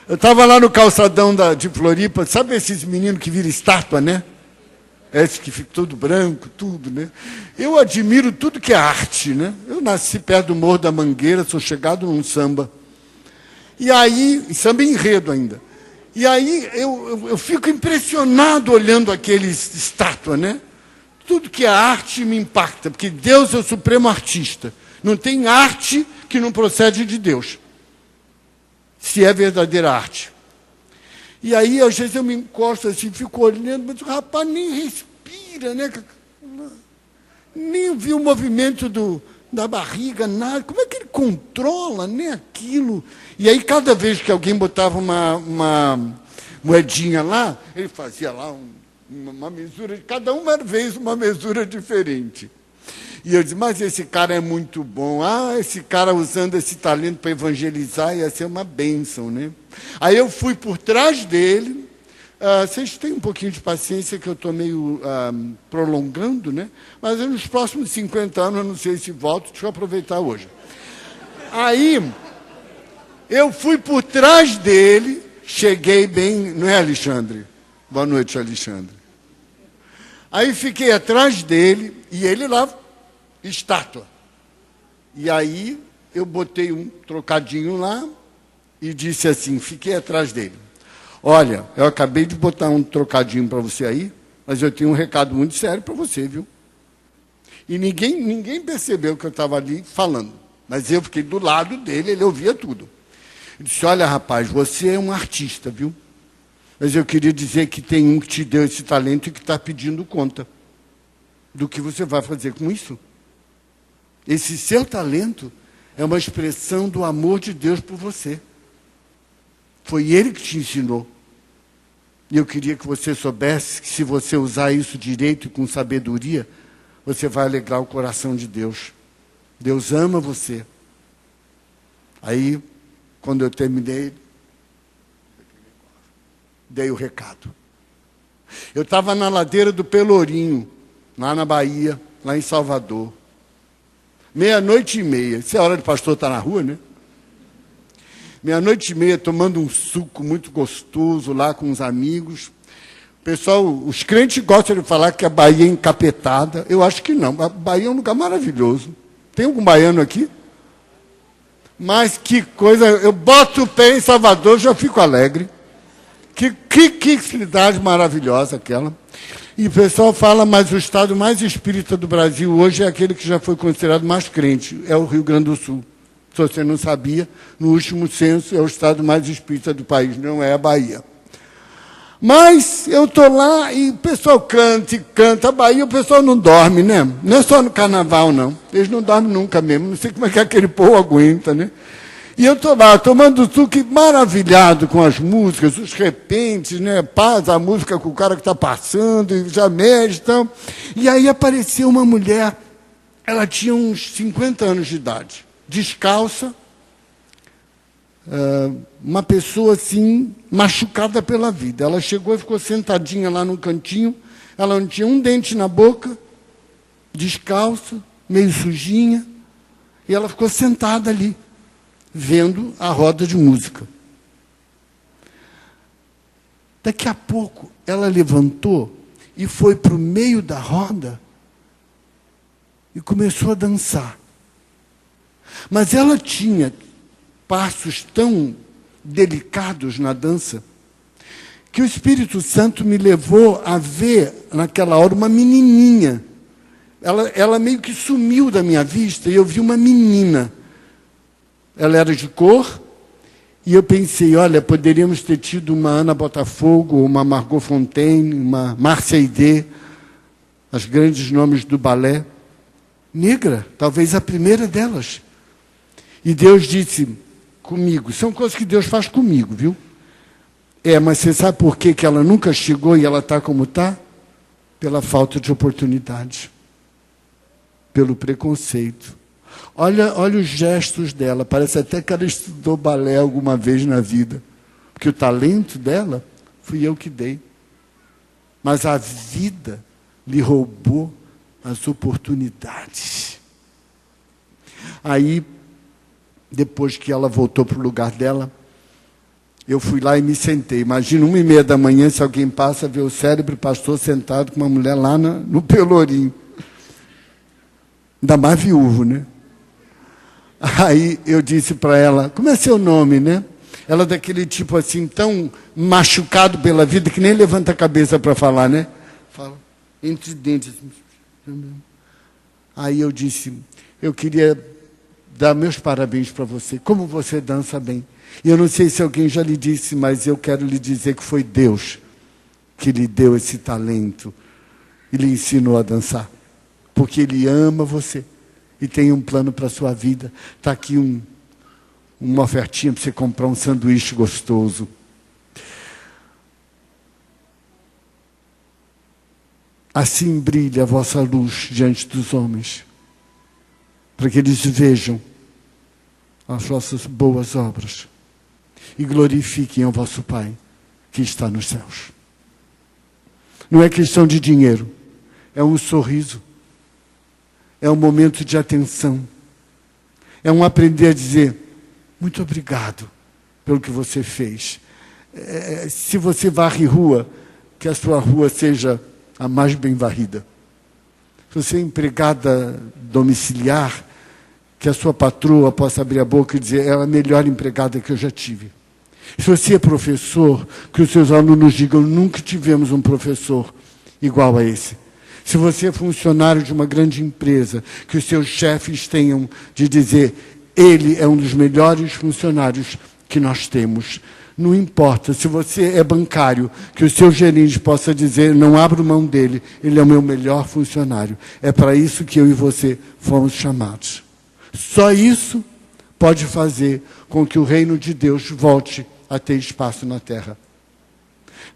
Speaker 2: Eu estava lá no calçadão de Floripa, sabe esses meninos que viram estátua, né? Esse que fica todo branco, tudo, né? Eu admiro tudo que é arte, né? Eu nasci perto do Morro da Mangueira, sou chegado num samba. E aí, samba enredo ainda. E aí eu fico impressionado olhando aqueles estátuas, né? Tudo que é arte me impacta, porque Deus é o supremo artista. Não tem arte que não procede de Deus. Se é verdadeira arte. E aí, às vezes, eu me encosto assim, fico olhando, mas o rapaz nem respira, né? Nem viu o movimento da barriga, nada. Como é que ele controla, nem aquilo? E aí, cada vez que alguém botava uma moedinha lá, ele fazia lá uma mesura, cada uma vez uma mesura diferente. E eu disse, mas esse cara é muito bom. Ah, esse cara usando esse talento para evangelizar ia ser uma bênção, né? Aí eu fui por trás dele. Vocês têm um pouquinho de paciência que eu estou meio prolongando, né? Mas nos próximos 50 anos, eu não sei se volto, deixa eu aproveitar hoje. Aí, eu fui por trás dele, cheguei bem... Não é, Alexandre? Boa noite, Alexandre. Aí fiquei atrás dele, e ele lá, estátua. E aí, eu botei um trocadinho lá, e disse assim, fiquei atrás dele. Olha, eu acabei de botar um trocadinho para você aí, mas eu tenho um recado muito sério para você, viu? E ninguém percebeu que eu estava ali falando. Mas eu fiquei do lado dele, ele ouvia tudo. Eu disse, olha, rapaz, você é um artista, viu? Mas eu queria dizer que tem um que te deu esse talento e que está pedindo conta do que você vai fazer com isso. Esse seu talento é uma expressão do amor de Deus por você. Foi Ele que te ensinou. E eu queria que você soubesse que se você usar isso direito e com sabedoria, você vai alegrar o coração de Deus. Deus ama você. Aí, quando eu terminei, dei o recado. Eu estava na ladeira do Pelourinho, lá na Bahia, lá em Salvador. 00:30. Isso é a hora de pastor estar na rua, né? 00:30, tomando um suco muito gostoso lá com os amigos. Pessoal, os crentes gostam de falar que a Bahia é encapetada. Eu acho que não. A Bahia é um lugar maravilhoso. Tem algum baiano aqui? Mas que coisa... Eu boto o pé em Salvador, já fico alegre. Que cidade maravilhosa aquela. E o pessoal fala, mas o estado mais espírita do Brasil hoje é aquele que já foi considerado mais crente. É o Rio Grande do Sul. Se você não sabia, no último censo é o estado mais espírita do país, não é a Bahia. Mas eu estou lá e o pessoal canta e canta. A Bahia o pessoal não dorme, né? Não é só no carnaval, não. Eles não dormem nunca mesmo. Não sei como é que aquele povo aguenta, né? E eu estou lá, tomando suco, maravilhado com as músicas, os repentes, né? Paz, a música com o cara que está passando, e já mexe e tal. E aí apareceu uma mulher, ela tinha uns 50 anos de idade, descalça, uma pessoa assim, machucada pela vida. Ela chegou e ficou sentadinha lá no cantinho, ela não tinha um dente na boca, descalça, meio sujinha, e ela ficou sentada ali, vendo a roda de música. Daqui a pouco, ela levantou e foi para o meio da roda e começou a dançar. Mas ela tinha passos tão delicados na dança que o Espírito Santo me levou a ver, naquela hora, uma menininha. Ela meio que sumiu da minha vista e eu vi uma menina. Ela era de cor, e eu pensei, olha, poderíamos ter tido uma Ana Botafogo, uma Margot Fontaine, uma Márcia Aidê, os grandes nomes do balé. Negra, talvez a primeira delas. E Deus disse comigo, são coisas que Deus faz comigo, viu? Mas você sabe por que ela nunca chegou e ela está como está? Pela falta de oportunidade, pelo preconceito. Olha os gestos dela, parece até que ela estudou balé alguma vez na vida. Porque o talento dela, fui eu que dei. Mas a vida lhe roubou as oportunidades. Aí, depois que ela voltou para o lugar dela, eu fui lá e me sentei. Imagina 1:30 da manhã, se alguém passa, vê o cérebro pastor sentado com uma mulher lá no Pelourinho. Ainda mais viúvo, né? Aí eu disse para ela, como é seu nome, né? Ela daquele tipo assim, tão machucado pela vida, que nem levanta a cabeça para falar, né? Fala, entre dentes. Aí eu disse, eu queria dar meus parabéns para você. Como você dança bem. E eu não sei se alguém já lhe disse, mas eu quero lhe dizer que foi Deus que lhe deu esse talento e lhe ensinou a dançar. Porque Ele ama você e tem um plano para a sua vida. Está aqui uma ofertinha para você comprar um sanduíche gostoso. Assim brilha a vossa luz diante dos homens, para que eles vejam as vossas boas obras e glorifiquem ao vosso Pai que está nos céus. Não é questão de dinheiro, é um sorriso, é um momento de atenção, é um aprender a dizer muito obrigado pelo que você fez. Se você varre rua, que a sua rua seja a mais bem varrida. Se você é empregada domiciliar, que a sua patroa possa abrir a boca e dizer, é a melhor empregada que eu já tive. Se você é professor, que os seus alunos digam, nunca tivemos um professor igual a esse. Se você é funcionário de uma grande empresa, que os seus chefes tenham de dizer, ele é um dos melhores funcionários que nós temos. Não importa, se você é bancário, que o seu gerente possa dizer, não abro mão dele, ele é o meu melhor funcionário. É para isso que eu e você fomos chamados. Só isso pode fazer com que o reino de Deus volte a ter espaço na terra.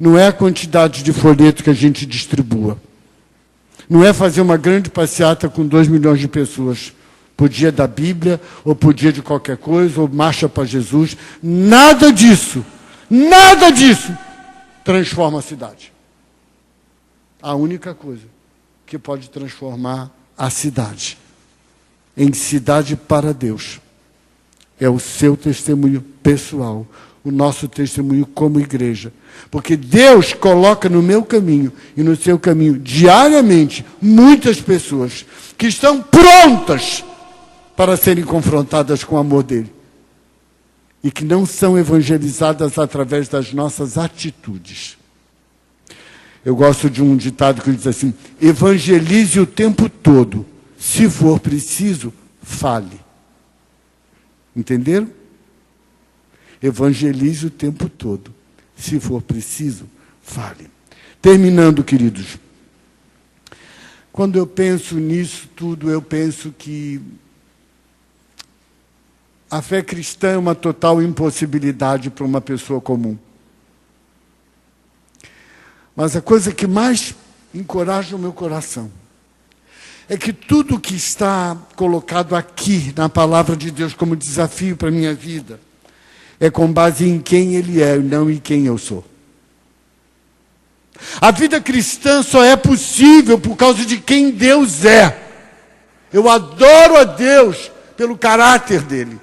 Speaker 2: Não é a quantidade de folheto que a gente distribua. Não é fazer uma grande passeata com 2 milhões de pessoas por dia da Bíblia, ou por dia de qualquer coisa, ou marcha para Jesus. Nada disso transforma a cidade. A única coisa que pode transformar a cidade em cidade para Deus é o seu testemunho pessoal, o nosso testemunho como igreja. Porque Deus coloca no meu caminho e no seu caminho, diariamente, muitas pessoas que estão prontas para serem confrontadas com o amor dele. E que não são evangelizadas através das nossas atitudes. Eu gosto de um ditado que diz assim, evangelize o tempo todo. Se for preciso, fale. Entenderam? Evangelize o tempo todo. Se for preciso, fale. Terminando, queridos. Quando eu penso nisso tudo, eu penso que a fé cristã é uma total impossibilidade para uma pessoa comum. Mas a coisa que mais encoraja o meu coração é que tudo que está colocado aqui na palavra de Deus como desafio para a minha vida é com base em quem Ele é, não em quem eu sou. A vida cristã só é possível por causa de quem Deus é. Eu adoro a Deus pelo caráter dele.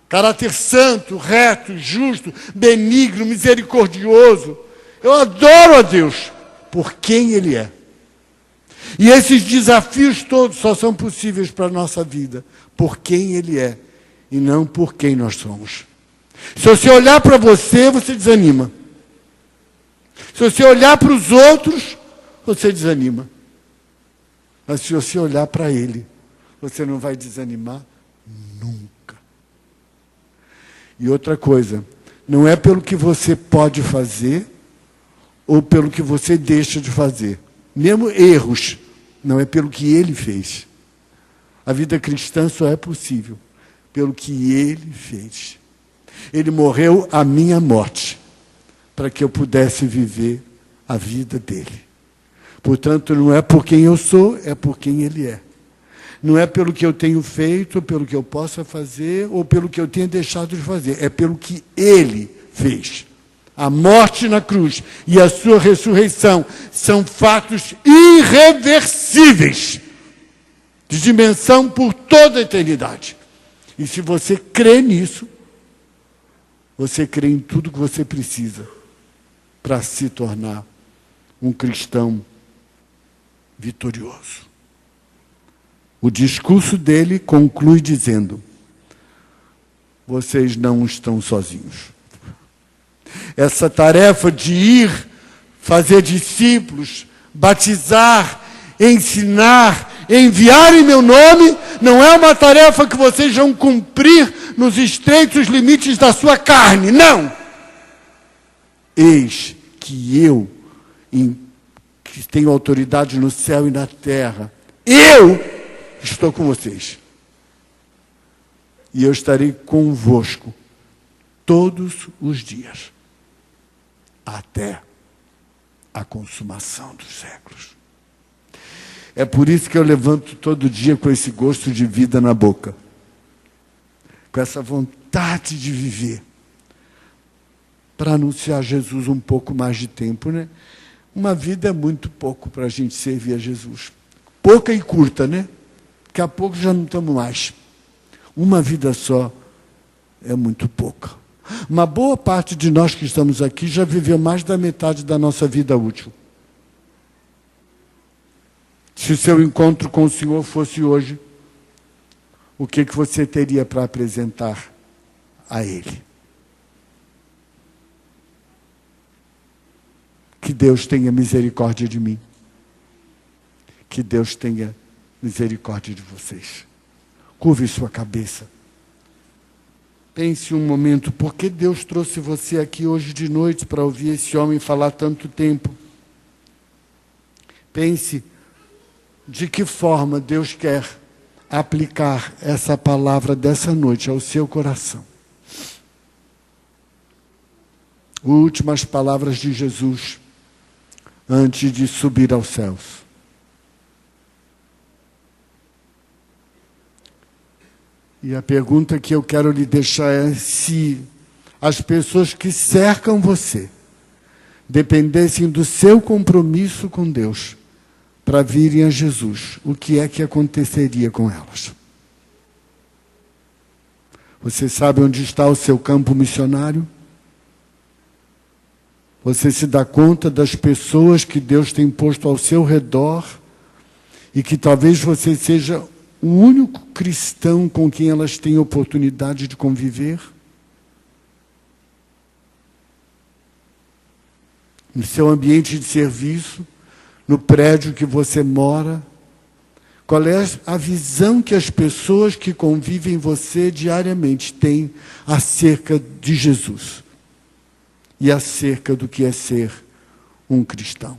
Speaker 2: Caráter santo, reto, justo, benigno, misericordioso. Eu adoro a Deus por quem Ele é. E esses desafios todos só são possíveis para a nossa vida por quem Ele é e não por quem nós somos. Se você olhar para você, você desanima. Se você olhar para os outros, você desanima. Mas se você olhar para Ele, você não vai desanimar nunca. E outra coisa, não é pelo que você pode fazer ou pelo que você deixa de fazer. Mesmo erros, não é pelo que Ele fez. A vida cristã só é possível pelo que Ele fez. Ele morreu a minha morte para que eu pudesse viver a vida dele. Portanto, não é por quem eu sou, é por quem Ele é. Não é pelo que eu tenho feito, pelo que eu possa fazer, ou pelo que eu tenha deixado de fazer. É pelo que Ele fez. A morte na cruz e a sua ressurreição são fatos irreversíveis, de dimensão por toda a eternidade. E se você crê nisso, você crê em tudo que você precisa para se tornar um cristão vitorioso. O discurso dele conclui dizendo, vocês não estão sozinhos. Essa tarefa de ir, fazer discípulos, batizar, ensinar, enviar em meu nome, não é uma tarefa que vocês vão cumprir nos estreitos limites da sua carne, não. Eis que eu, que tenho autoridade no céu e na terra, eu estou com vocês. E eu estarei convosco todos os dias, até a consumação dos séculos. É por isso que eu levanto todo dia com esse gosto de vida na boca. Com essa vontade de viver. Para anunciar Jesus um pouco mais de tempo, né? Uma vida é muito pouco para a gente servir a Jesus. Pouca e curta, né? Daqui a pouco já não estamos mais. Uma vida só é muito pouca. Uma boa parte de nós que estamos aqui já viveu mais da metade da nossa vida útil. Se o seu encontro com o Senhor fosse hoje, o que você teria para apresentar a Ele? Que Deus tenha misericórdia de mim. Que Deus tenha misericórdia de vocês. Curve sua cabeça. Pense um momento, por que Deus trouxe você aqui hoje de noite para ouvir esse homem falar tanto tempo? Pense de que forma Deus quer aplicar essa palavra dessa noite ao seu coração. Últimas palavras de Jesus antes de subir aos céus. E a pergunta que eu quero lhe deixar é se as pessoas que cercam você dependessem do seu compromisso com Deus para virem a Jesus, o que é que aconteceria com elas? Você sabe onde está o seu campo missionário? Você se dá conta das pessoas que Deus tem posto ao seu redor e que talvez você seja o único cristão com quem elas têm oportunidade de conviver? No seu ambiente de serviço, no prédio que você mora, qual é a visão que as pessoas que convivem com você diariamente têm acerca de Jesus e acerca do que é ser um cristão?